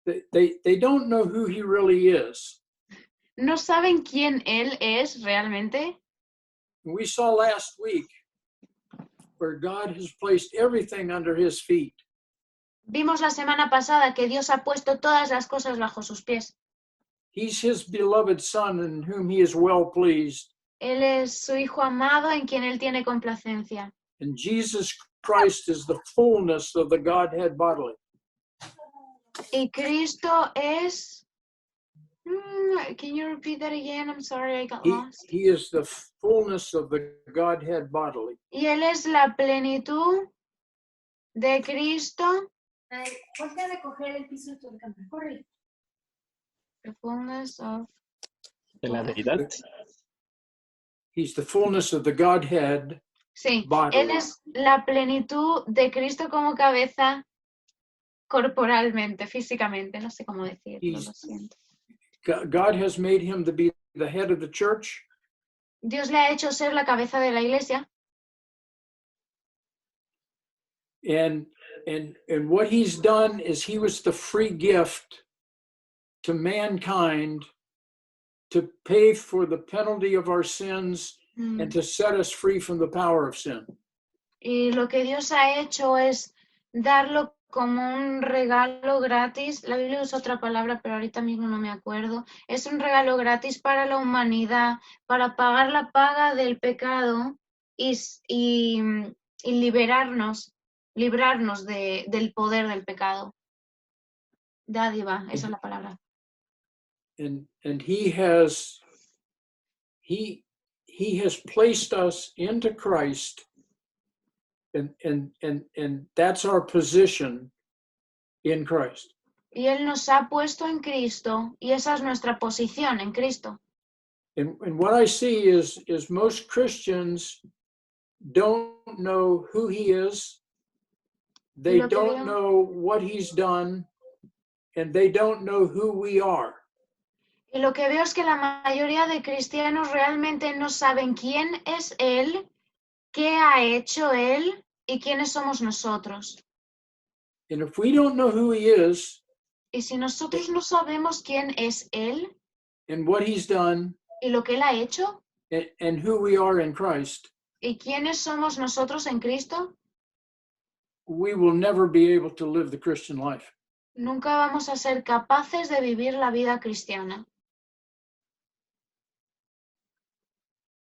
They don't know who he really is. No saben quién Él es realmente. We saw last week where God has placed everything under his feet. Vimos la semana pasada que Dios ha puesto todas las cosas bajo sus pies. He's his beloved son in whom he is well pleased. Él es su Hijo amado en quien Él tiene complacencia. And Jesus Christ is the fullness of the Godhead bodily. Y Cristo es... Can you repeat that again? I'm sorry, I got lost. He is the fullness of the Godhead bodily. Y Él es la plenitud de Cristo. Ponte a recoger el piso de tu cama. Corre. The fullness of... De la deidad. He's the fullness of the Godhead Sí, bodily. Él es la plenitud de Cristo como cabeza corporalmente, físicamente. No sé cómo decirlo, lo siento. God has made him to be the head of the church. Dios le ha hecho ser la cabeza de la iglesia. And what he's done is he was the free gift to mankind to pay for the penalty of our sins and to set us free from the power of sin. Y lo que Dios ha hecho es darlo como un regalo gratis. La Biblia usa otra palabra, pero ahorita mismo no me acuerdo. Es un regalo gratis para la humanidad, para pagar la paga del pecado y librarnos del poder del pecado. Dádiva, esa es la palabra. And he has placed us into Christ, and that's our position in Christ. Y Él nos ha puesto en Cristo y esa es nuestra posición en Cristo. And what I see is most Christians don't know who he is, they don't know what he's done, and they don't know who we are. Y lo que veo es que la mayoría de cristianos realmente no saben quién es Él, qué ha hecho Él y quiénes somos nosotros. And if we don't know who he is Y si nosotros no sabemos quién es Él and what he's done y lo que Él ha hecho and who we are in Christ, y quiénes somos nosotros en Cristo, we will never be able to live the Christian life. nunca vamos a ser capaces de vivir la vida cristiana.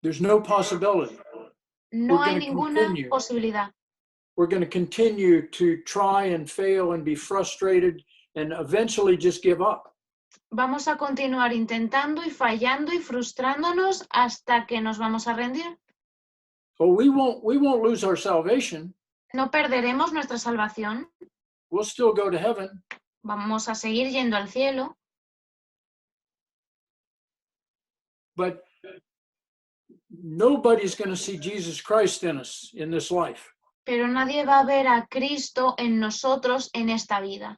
There's no possibility. No We're hay gonna ninguna continue. posibilidad. We're going to continue to try and fail and be frustrated and eventually just give up. Vamos a continuar intentando y fallando y frustrándonos hasta que nos vamos a rendir. But we won't lose our salvation. No perderemos nuestra salvación. We'll still go to heaven. Vamos a seguir yendo al cielo. But nobody's going to see Jesus Christ in us in this life Pero nadie va a ver a Cristo en nosotros en esta vida.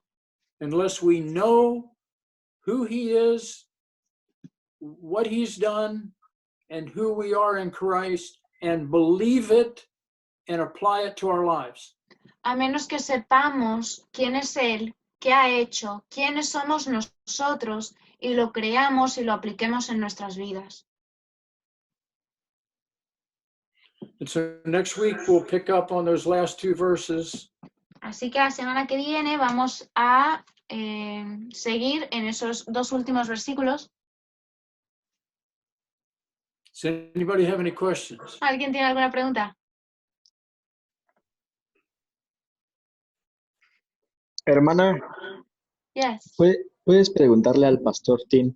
unless we know who he is, what he's done, and who we are in Christ, and believe it and apply it to our lives. A menos que sepamos quién es Él, qué ha hecho, quiénes somos nosotros y lo creamos y lo apliquemos en nuestras vidas. And so next week we'll pick up on those last two verses. Así que la semana que viene vamos a seguir en esos dos últimos versículos. Does anybody have any questions? ¿Alguien tiene alguna pregunta? Hermana, Yes. ¿puedes preguntarle al pastor Tim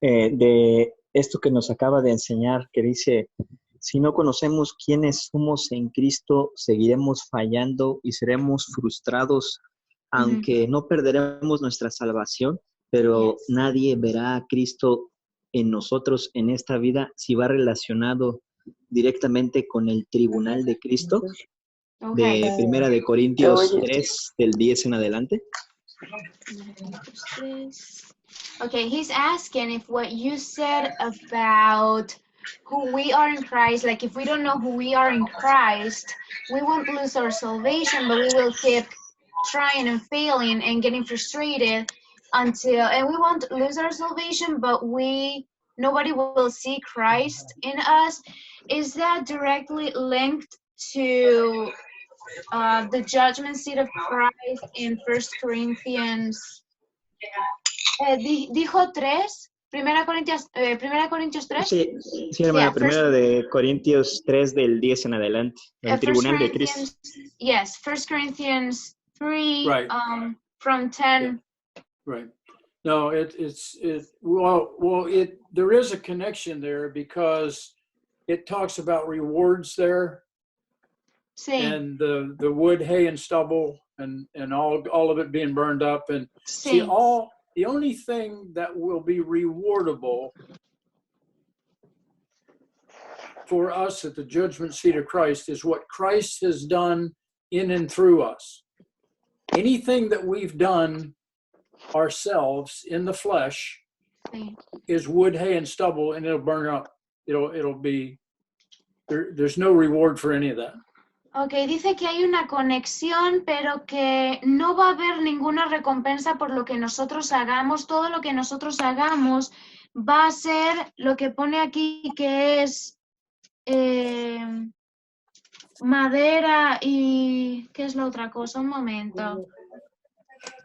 de esto que nos acaba de enseñar, que dice, si no conocemos quiénes somos en Cristo, seguiremos fallando y seremos frustrados, aunque no perderemos nuestra salvación, pero Yes. nadie verá a Cristo en nosotros en esta vida si va relacionado directamente con el tribunal de Cristo, Okay. de Primera de Corintios 3, del 10 en adelante. Okay, he's asking if what you said about who we are in Christ, like if we don't know who we are in Christ, we won't lose our salvation, but we will keep trying and failing and getting frustrated and we won't lose our salvation, but nobody will see Christ in us. Is that directly linked to the judgment seat of Christ in 1 Corinthians? Dijo 3, Primera Corintios 3. Sí, hermana, Yeah, Primera de Corintios 3 del 10 en adelante, el tribunal de Cristo. Yes, 1 Corinthians 3, Right. from 10. Right. No, there is a connection there because it talks about rewards there. Sí, And the wood, hay, and stubble, and all of it being burned up, and see, sí. the only thing that will be rewardable for us at the judgment seat of Christ is what Christ has done in and through us. Anything that we've done ourselves in the flesh Sí. is wood, hay, and stubble, and it'll burn up. It'll be there's no reward for any of that. Ok, dice que hay una conexión, pero que no va a haber ninguna recompensa por lo que nosotros hagamos. Todo lo que nosotros hagamos va a ser lo que pone aquí, que es madera y... ¿Qué es la otra cosa? Un momento.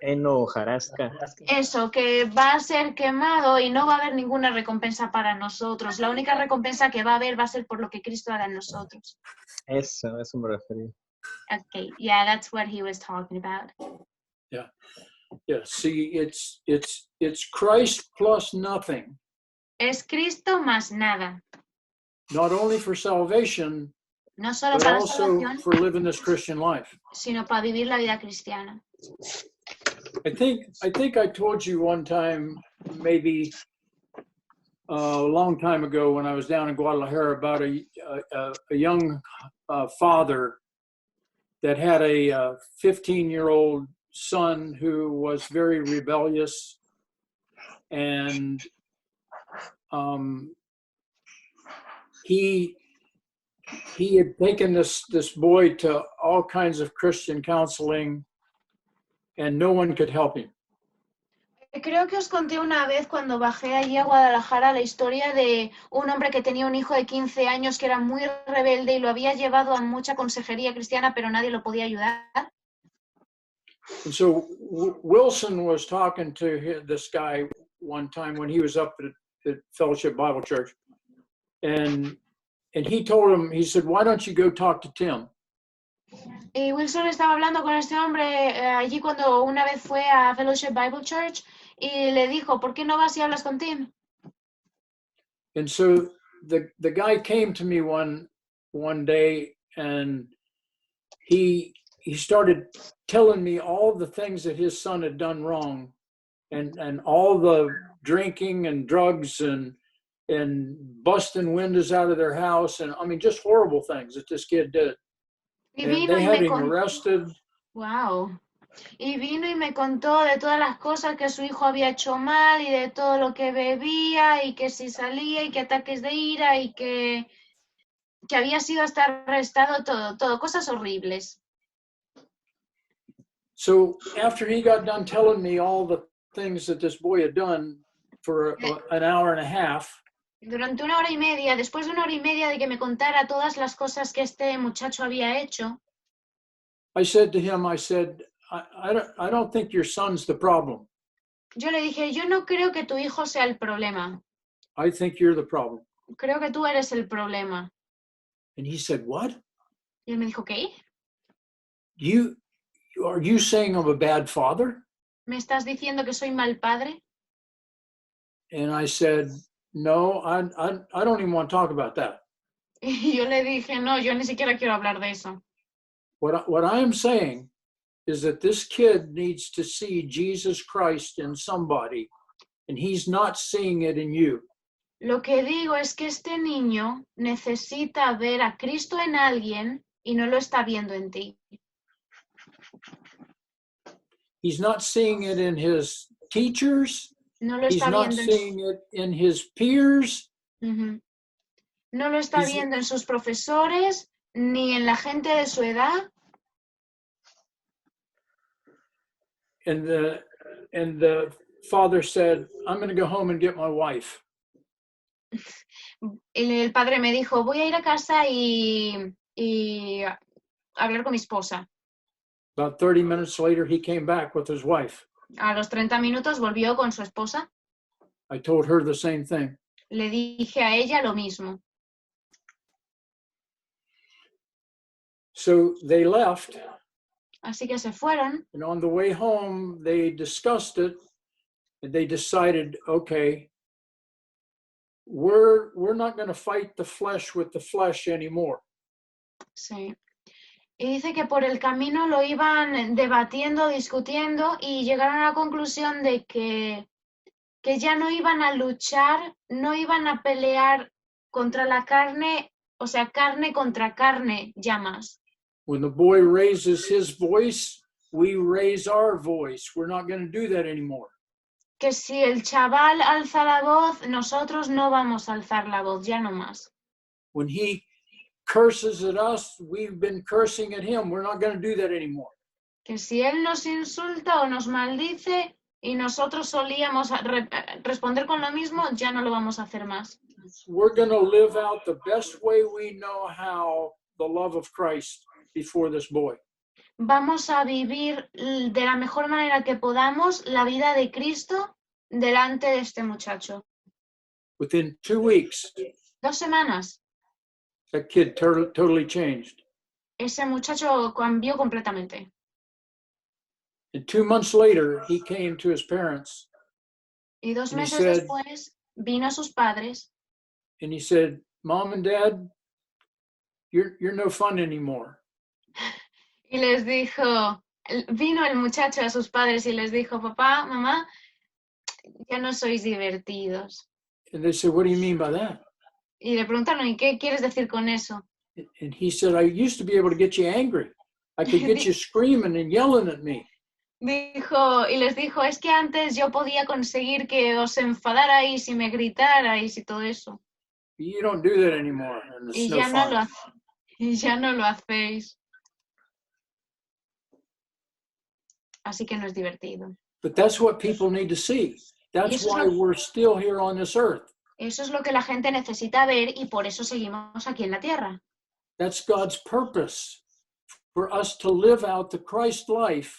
Heno, hojarasca. Eso, que va a ser quemado y no va a haber ninguna recompensa para nosotros. La única recompensa que va a haber va a ser por lo que Cristo haga en nosotros. Eso me refería. Okay, yeah, that's what he was talking about. Yeah. See, it's Christ plus nothing. Es Cristo más nada. Not only for salvation, No solo but para also salvación, for living this Christian life. sino para vivir la vida cristiana. I think I told you one time, maybe a long time ago, when I was down in Guadalajara, about a young father that had a 15-year-old son who was very rebellious, and he had taken this boy to all kinds of Christian counseling, and no one could help him. Creo que os conté una vez cuando bajé allí a Guadalajara la historia de un hombre que tenía un hijo de 15 años que era muy rebelde y lo había llevado a mucha consejería cristiana, pero nadie lo podía ayudar. And so Wilson was talking to this guy one time when he was up at Fellowship Bible Church, and he told him, he said, "Why don't you go talk to Tim?" Y Wilson estaba hablando con este hombre allí cuando una vez fue a Fellowship Bible Church y le dijo, ¿por qué no vas y hablas con Tim? And so the guy came to me one day, and he started telling me all the things that his son had done wrong, and all the drinking and drugs and busting windows out of their house, and I mean just horrible things that this kid did. Y And vino they y had me him arrested. Wow. Y vino y me contó de todas las cosas que su hijo había hecho mal y de todo lo que bebía y que si salía y que ataques de ira y que había sido hasta arrestado, todo, cosas horribles. So after he got done telling me all the things that this boy had done for an hour and a half, Durante 1 hora y media, después de 1 hora y media de que me contara todas las cosas que este muchacho había hecho, I said to him, I said, I don't think your son's the problem. yo le dije, yo no creo que tu hijo sea el problema, I think you're the problem. creo que tú eres el problema. And he said, what? Y él me dijo, ¿qué? Are you saying I'm a bad father? ¿Me estás diciendo que soy mal padre? And I said, no, I don't even want to talk about that. Y yo le dije, no, yo ni siquiera quiero hablar de eso. What I am saying is that this kid needs to see Jesus Christ in somebody, and he's not seeing it in you. Lo que digo es que este niño necesita ver a Cristo en alguien y no lo está viendo en ti. He's not seeing it in his teachers. No lo He's está not viendo seeing it in his peers. Ujú. No lo está He's- viendo en sus profesores ni en la gente de su edad. And the father said, I'm going to go home and get my wife. Y el padre me dijo, voy a ir a casa y hablar con mi esposa. About 30 minutes later, he came back with his wife. A los 30 minutos volvió con su esposa. I told her the same thing. Le dije a ella lo mismo. So they left, Así que se fueron and on the way home, they discussed it, and they decided, okay, we're not going to fight the flesh with the flesh anymore. Sí. Y dice que por el camino lo iban debatiendo, discutiendo y llegaron a la conclusión de que ya no iban a luchar, no iban a pelear contra la carne, o sea, carne contra carne ya más. When the boy raises his voice, we raise our voice. We're not going to do that anymore. Que si el chaval alza la voz, nosotros no vamos a alzar la voz, ya no más. When he curses at us, we've been cursing at him. We're not going to do that anymore. Que si él nos insulta o nos maldice y nosotros solíamos responder con lo mismo, ya no lo vamos a hacer más. We're going to live out the best way we know how the love of Christ before this boy. Vamos a vivir de la mejor manera que podamos la vida de Cristo delante de este muchacho. Within 2 weeks, 2 semanas, that kid totally changed. ese muchacho cambió completamente. And 2 months later, he came to his parents Y 2 And he meses said- después vino a sus padres and he said, Mom and Dad, you're no fun anymore. y les dijo, vino el muchacho a sus padres y les dijo, papá, mamá, ya no sois divertidos. And they said, what do you mean by that? Y le preguntaron, ¿y qué quieres decir con eso? And he said, I used to be able to get you angry. I could get you screaming and yelling at me. Y les dijo, es que antes yo podía conseguir que os enfadarais y me gritarais y todo eso. You don't do that anymore. And it's Y no ya no fun. y ya no lo hacéis. Así que no es divertido. But that's what people need to see. That's Eso es why lo- we're still here on this earth. Eso es lo que la gente necesita ver y por eso seguimos aquí en la tierra. That's God's purpose for us to live out the Christ life.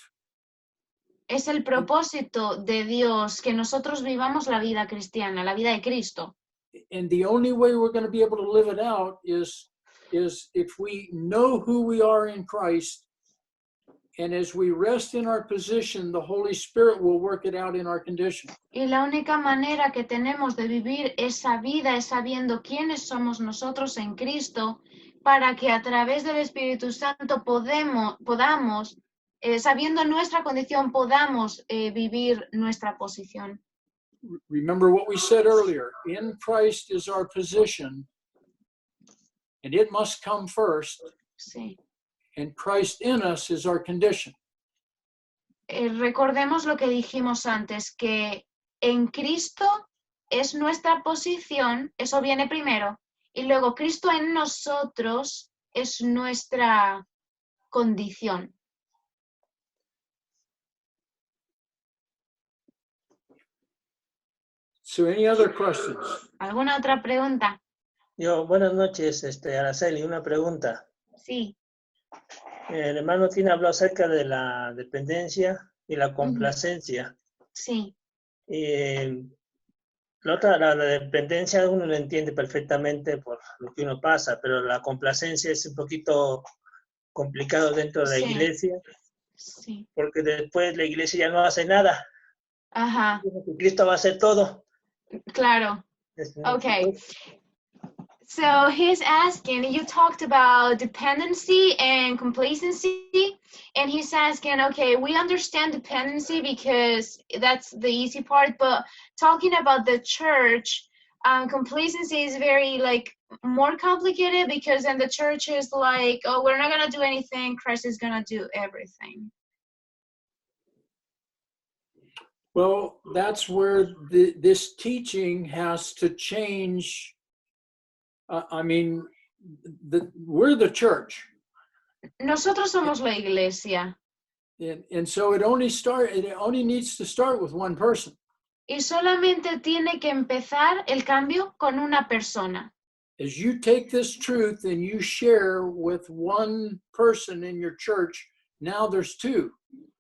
Es el propósito de Dios que nosotros vivamos la vida cristiana, la vida de Cristo. And the only way we're going to be able to live it out is if we know who we are in Christ, and as we rest in our position, the Holy Spirit will work it out in our condition. Y la única manera que tenemos de vivir esa vida es sabiendo quiénes somos nosotros en Cristo, para que a través del Espíritu Santo podamos, sabiendo nuestra condición, podamos vivir nuestra posición. Remember what we said earlier, in Christ is our position, and it must come first, Sí. and Christ in us is our condition. Recordemos lo que dijimos antes, que en Cristo es nuestra posición, eso viene primero, y luego Cristo en nosotros es nuestra condición. So any other questions? ¿Alguna otra pregunta? Buenas noches, Araceli, una pregunta. Sí. El hermano Tina habló acerca de la dependencia y la complacencia. Sí. La dependencia uno lo entiende perfectamente por lo que uno pasa, pero la complacencia es un poquito complicado dentro de la Sí. iglesia, Sí. porque después la iglesia ya no hace nada. Ajá. Cristo va a hacer todo. Claro. Okay. So he's asking, you talked about dependency and complacency, and he's asking, okay, we understand dependency because that's the easy part, but talking about the church, complacency is very like more complicated because then the church is like, oh, we're not going to do anything, Christ is going to do everything. Well, that's where this teaching has to change. I mean, we're the church. Nosotros somos la iglesia. And so it only needs to start with one person. Y solamente tiene que empezar el cambio con una persona. As you take this truth and you share with one person in your church, now there's two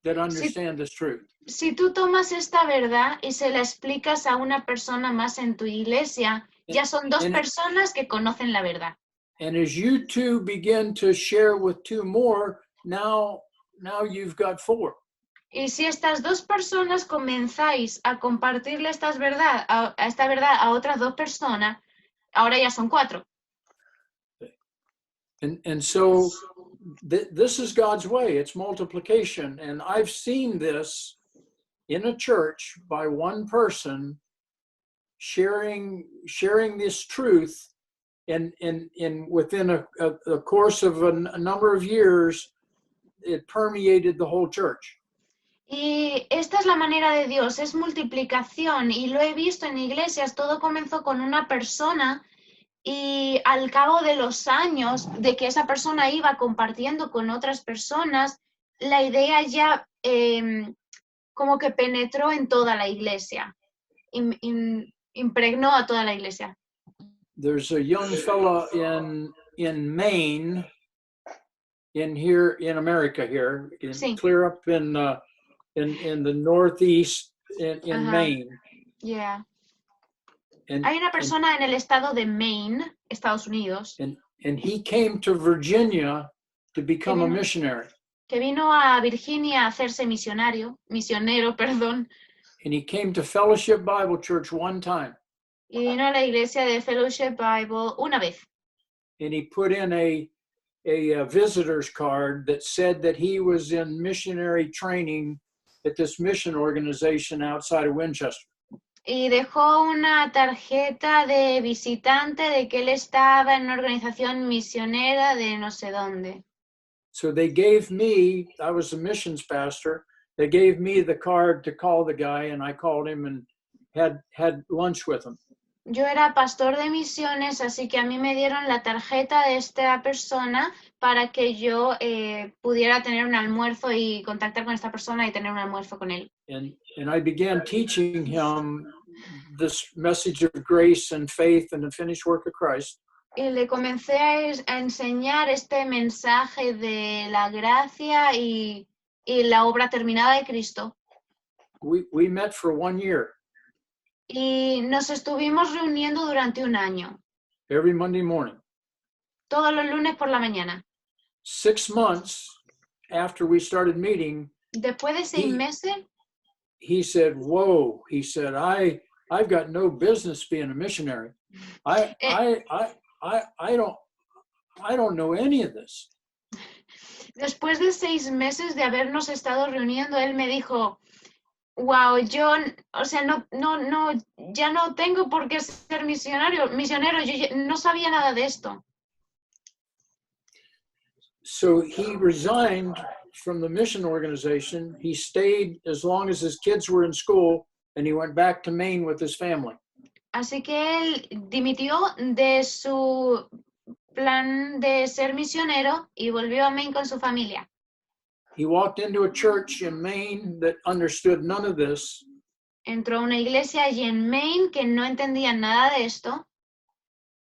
that understand this truth. Si tú tomas esta verdad y se la explicas a una persona más en tu iglesia, ya son dos personas que conocen la verdad. And as you two begin to share with two more, now you've got four. Y si estas dos personas comenzáis a compartirle esta verdad a otras dos personas, ahora ya son cuatro. And so this is God's way. It's multiplication. And I've seen this in a church by one person sharing this truth, and within a course of a number of years, it permeated the whole church. Y esta es la manera de Dios, es multiplicación, y lo he visto en iglesias. Todo comenzó con una persona y al cabo de los años de que esa persona iba compartiendo con otras personas, la idea ya como que penetró en toda la iglesia, impregnó a toda la iglesia. There's a young fella in Maine, in America here, Sí. clear up in the Northeast in Maine. Yeah. And, Hay una persona en el estado de Maine, Estados Unidos, and he came to Virginia to become a missionary. que vino a Virginia a hacerse misionero, perdón. And he came to Fellowship Bible Church one time. Y vino a la iglesia de Fellowship Bible una vez. And he put in a visitor's card that said that he was in missionary training at this mission organization outside of Winchester. Y dejó una tarjeta de visitante de que él estaba en una organización misionera de no sé dónde. So they gave me, I was a missions pastor, they gave me the card to call the guy, and I called him and had lunch with him. Yo era pastor de misiones, así que a mí me dieron la tarjeta de esta persona para que yo pudiera tener un almuerzo y contactar con esta persona y tener un almuerzo con él. And I began teaching him this message of grace and faith and the finished work of Christ. Y le comencé a enseñar este mensaje de la gracia y la obra terminada de Cristo. We met for 1 year. Y nos estuvimos reuniendo durante un año. Every Monday morning. Todos los lunes por la mañana. 6 months after we started meeting, después de 6 meses, he said, "Whoa," he said, I've got no business being a missionary. I don't know any of this. Después de 6 meses de habernos estado reuniendo, él me dijo, wow, yo, o sea, ya no tengo por qué ser misionero, yo no sabía nada de esto. So he resigned from the mission organization. He stayed as long as his kids were in school, and he went back to Maine with his family. Así que él dimitió de su plan de ser misionero y volvió a Maine con su familia. He walked into a church in Maine that understood none of this. entró a una iglesia allí en Maine que no entendían nada de esto.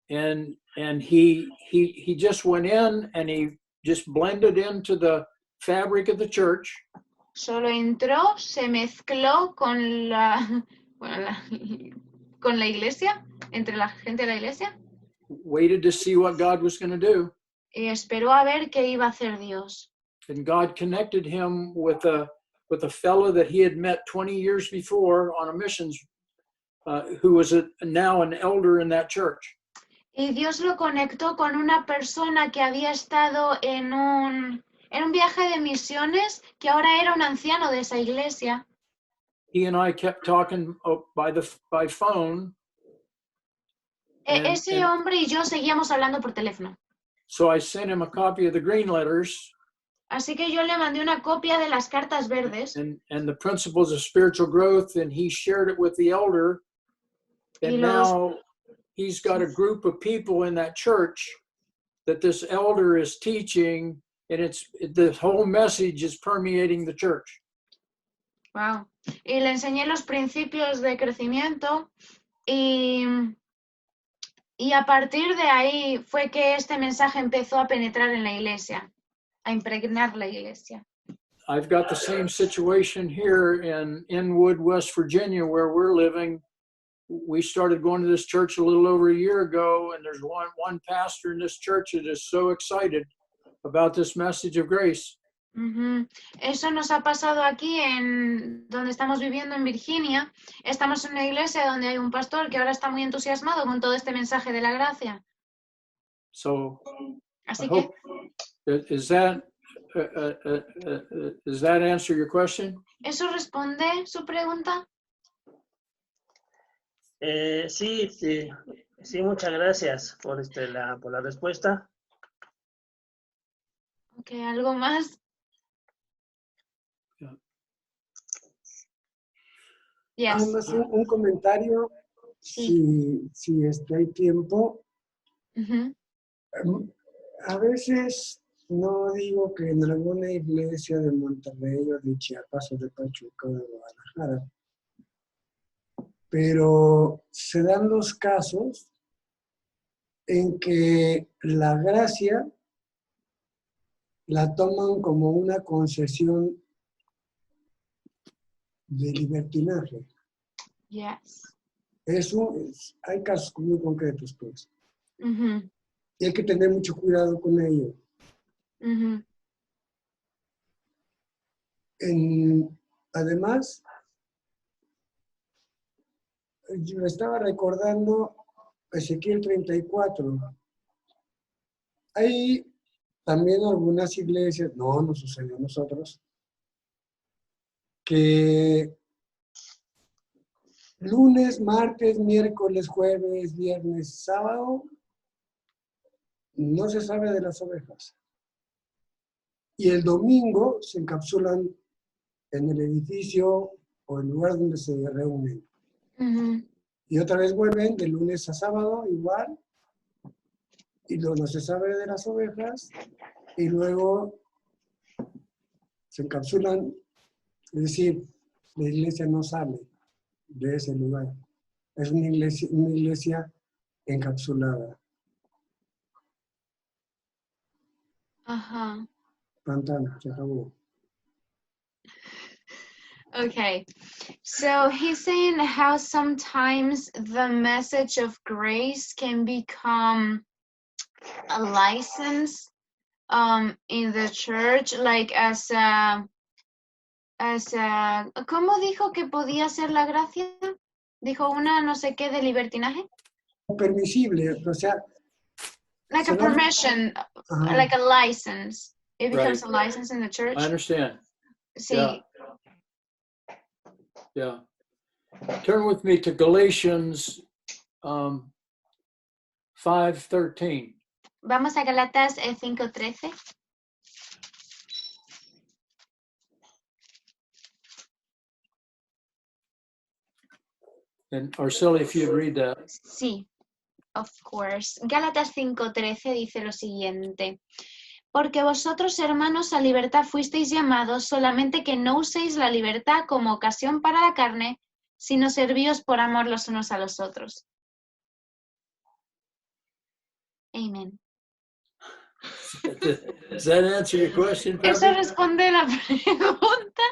and he just went in and he just blended into the fabric of the church. Solo entró, se mezcló con con la iglesia, entre la gente de la iglesia, Waited to see what God was going to do, y esperó a ver qué iba a hacer Dios. and God connected him with a fellow that he had met 20 years before on a missions, who was now an elder in that church. Y Dios lo conectó con una persona que había estado en un viaje de misiones, que ahora era un anciano de esa iglesia. He and I kept talking by phone. Ese hombre y yo seguíamos hablando por teléfono. So I sent him a copy of the green letters Así que yo le mandé una copia de las cartas verdes and the principles of spiritual growth, and he shared it with the elder. And now he's got a group of people in that church that this elder is teaching, and the whole message is permeating the church. Wow. Y le enseñé los principios de crecimiento y a partir de ahí fue que este mensaje empezó a penetrar en la iglesia, a impregnar la iglesia. I've got the same situation here in Inwood, West Virginia, where we're living. We started going to this church a little over a year ago, and there's one pastor in this church that is so excited about this message of grace. Uh-huh. Eso nos ha pasado aquí en donde estamos viviendo en Virginia. Estamos en una iglesia donde hay un pastor que ahora está muy entusiasmado con todo este mensaje de la gracia. So, Así I que, hope, does that answer your question? ¿eso responde su pregunta? Sí, muchas gracias por la respuesta. Ok, ¿algo más? Yes. Además, un comentario, Sí. si hay tiempo. Uh-huh. A veces no digo que en alguna iglesia de Monterrey o de Chiapas o de Pachuca o de Guadalajara, pero se dan los casos en que la gracia la toman como una concesión de libertinaje. Yes. Hay casos muy concretos, pues. Uh-huh. Y hay que tener mucho cuidado con ello. Uh-huh. Además, yo estaba recordando Ezequiel 34. Hay también algunas iglesias, no nos sucedió a nosotros, que lunes, martes, miércoles, jueves, viernes, sábado, no se sabe de las ovejas. Y el domingo se encapsulan en el edificio o el lugar donde se reúnen. Uh-huh. Y otra vez vuelven de lunes a sábado, igual. Y luego no se sabe de las ovejas. Y luego se encapsulan. Es decir, la iglesia no sale de ese lugar. Es una iglesia encapsulada. Ajá. Pantano, se acabó. Okay, so he's saying how sometimes the message of grace can become a license in the church, like as a ¿cómo dijo que podía ser la gracia? Dijo una no sé qué de libertinaje. Permisible, o sea. Like a permission, like a license. It becomes a license in the church. I understand. Sí. Yeah. Turn with me to Galatians 5:13. Vamos a Galatas 5:13. And Arceli, if you'd read that. Sí, of course. Gálatas 5:13 dice lo siguiente. Porque vosotros, hermanos, a libertad fuisteis llamados, solamente que no uséis la libertad como ocasión para la carne, sino servíos por amor los unos a los otros. Amén. Does that answer your question, ¿Eso Pepe? responde la pregunta?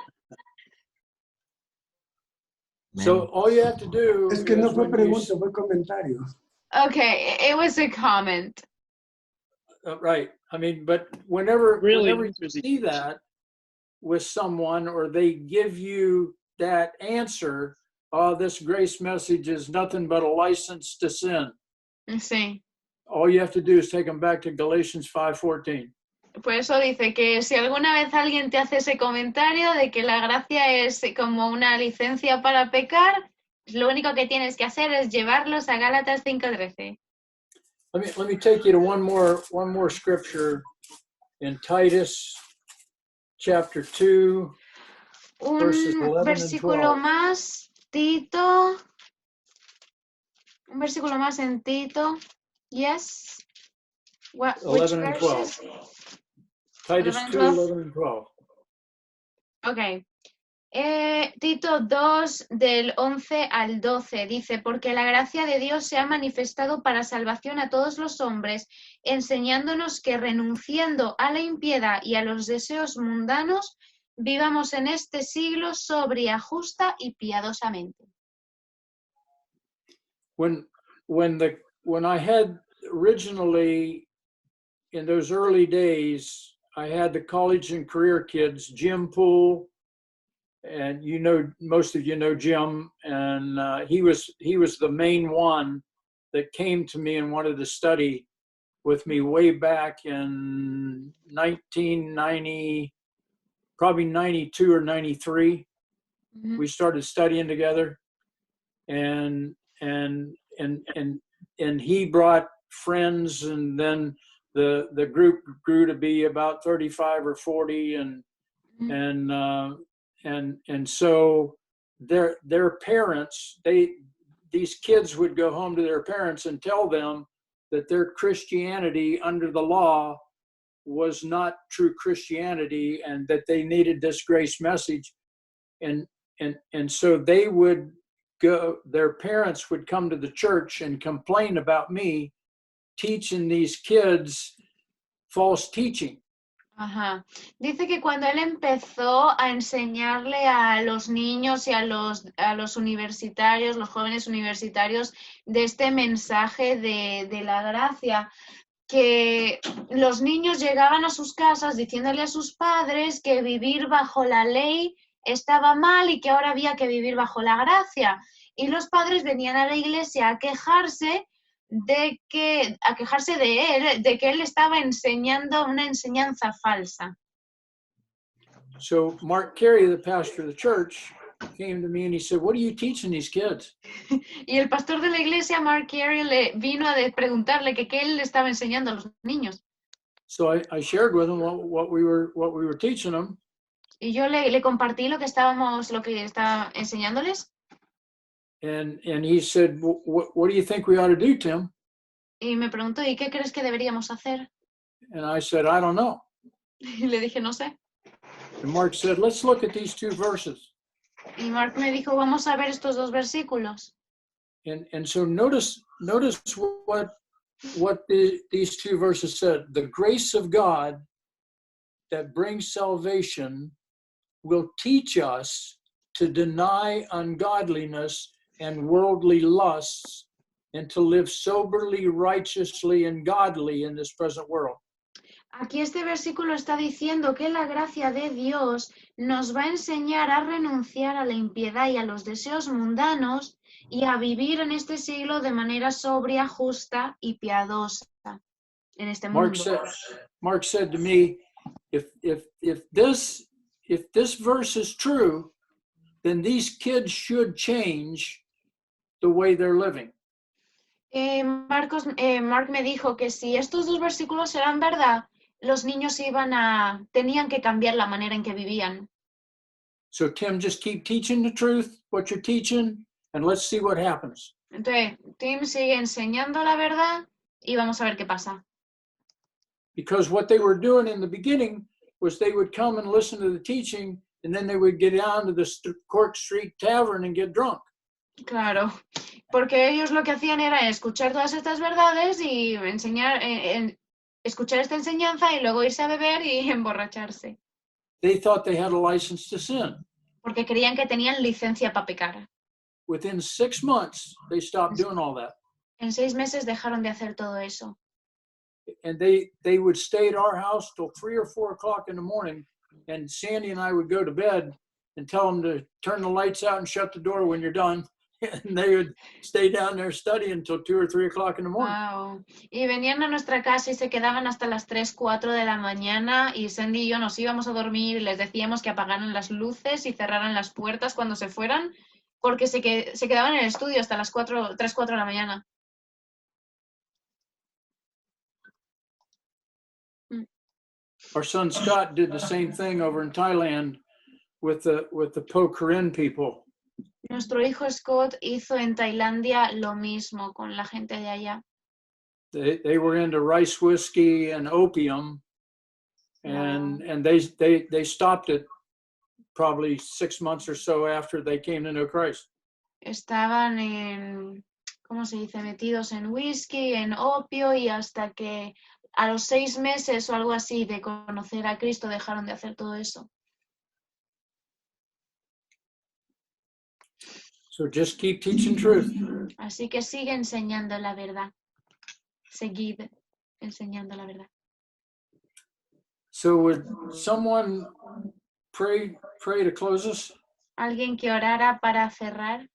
So all you have to do Es que no is fue when you pregunta, fue comentario. Okay, it was a comment. right. I mean, but whenever Really you answers the see question. that with someone or they give you that answer, oh, this grace message is nothing but a license to sin. Sí. All you have to do is take them back to Galatians 5:14. Por eso dice que si alguna vez alguien te hace ese comentario de que la gracia es como una licencia para pecar, lo único que tienes que hacer es llevarlos a Gálatas 5:13. Let me take you to one more scripture in Titus chapter 2. Verses 11 Un and versículo 12. más, Tito. Un versículo más en Tito. Yes. Which 11 and 12. verses? Titus 11 and 2, 12. 11 and 12. Ok. Tito 2 del 11 al 12 dice, porque la gracia de Dios se ha manifestado para salvación a todos los hombres, enseñándonos que renunciando a la impiedad y a los deseos mundanos, vivamos en este siglo sobria, justa y piadosamente. When I had originally, in those early days, I had the college and career kids, Jim Poole, and most of you know Jim, and he was the main one that came to me and wanted to study with me way back in 1990, probably 92 or 93. Mm-hmm. We started studying together, and he brought friends, and then the group grew to be about 35 or 40, and so their parents, these kids would go home to their parents and tell them that their Christianity under the law was not true Christianity, and that they needed this grace message, and so they would go, their parents would come to the church and complain about me teaching these kids false teaching. Ajá. Dice que cuando él empezó a enseñarle a los niños y a los universitarios, los jóvenes universitarios, de este mensaje de la gracia, que los niños llegaban a sus casas diciéndole a sus padres que vivir bajo la ley estaba mal y que ahora había que vivir bajo la gracia. Y los padres venían a la iglesia a quejarse de él, de que él estaba enseñando una enseñanza falsa. So Mark Carey, the pastor of the church, came to me and he said, "What are you teaching these kids?" Y el pastor de la iglesia, Mark Carey, le vino a preguntarle que qué él le estaba enseñando a los niños. So I shared with him what we were teaching them. Y yo le compartí lo que estaba enseñándoles. And he said, what do you think we ought to do, Tim? Y me preguntó, ¿y qué crees que deberíamos hacer? And I said, I don't know. Y le dije, no sé. And Mark said, let's look at these two verses. Y Mark me dijo, vamos a ver estos dos versículos. And so notice what these two verses said. The grace of God that brings salvation will teach us to deny ungodliness and worldly lusts, and to live soberly, righteously, and godly in this present world. Aquí este versículo está diciendo que la gracia de Dios nos va a enseñar a renunciar a la impiedad y a los deseos mundanos y a vivir en este siglo de manera sobria, justa y piadosa en este mundo. Mark said to me, if this verse is true, then these kids should change the way they're living. Mark me dijo que si estos dos versículos eran verdad, los niños tenían que cambiar la manera en que vivían. So Tim, just keep teaching the truth, what you're teaching, and let's see what happens. Entonces, Tim sigue enseñando la verdad y vamos a ver qué pasa. Because what they were doing in the beginning was they would come and listen to the teaching, and then they would get down to the Cork Street Tavern and get drunk. Claro, porque ellos lo que hacían era escuchar todas estas verdades y enseñar, escuchar esta enseñanza y luego irse a beber y emborracharse, They thought they had a license to sin. porque creían que tenían licencia para pecar. Within 6 months, they stopped doing all that. En 6 meses dejaron de hacer todo eso. And they would stay at our house till 3 or 4 o'clock in the morning, and Sandy and I would go to bed and tell them to turn the lights out and shut the door when you're done. And they would stay down there studying until 2 or 3 o'clock in the morning. Wow. Y venían a nuestra casa y se quedaban hasta las 3, 4 de la mañana y Sandy y yo nos íbamos a dormir y les decíamos que apagaran las luces y cerraran las puertas cuando se fueran, porque se quedaban en el estudio hasta las 3, 4 de la mañana. Our son Scott did the same thing over in Thailand with the Po Karen people. Nuestro hijo Scott hizo en Tailandia lo mismo con la gente de allá. They were into rice whiskey and opium, and they stopped it probably 6 months or so after they came to know Christ. Estaban en, ¿cómo se dice? Metidos en whisky, en opio y hasta que a los 6 meses o algo así de conocer a Cristo dejaron de hacer todo eso. So just keep teaching truth. Así que sigue enseñando la verdad. Seguid enseñando la verdad. So would someone pray to close us? ¿Alguien que orara para cerrar?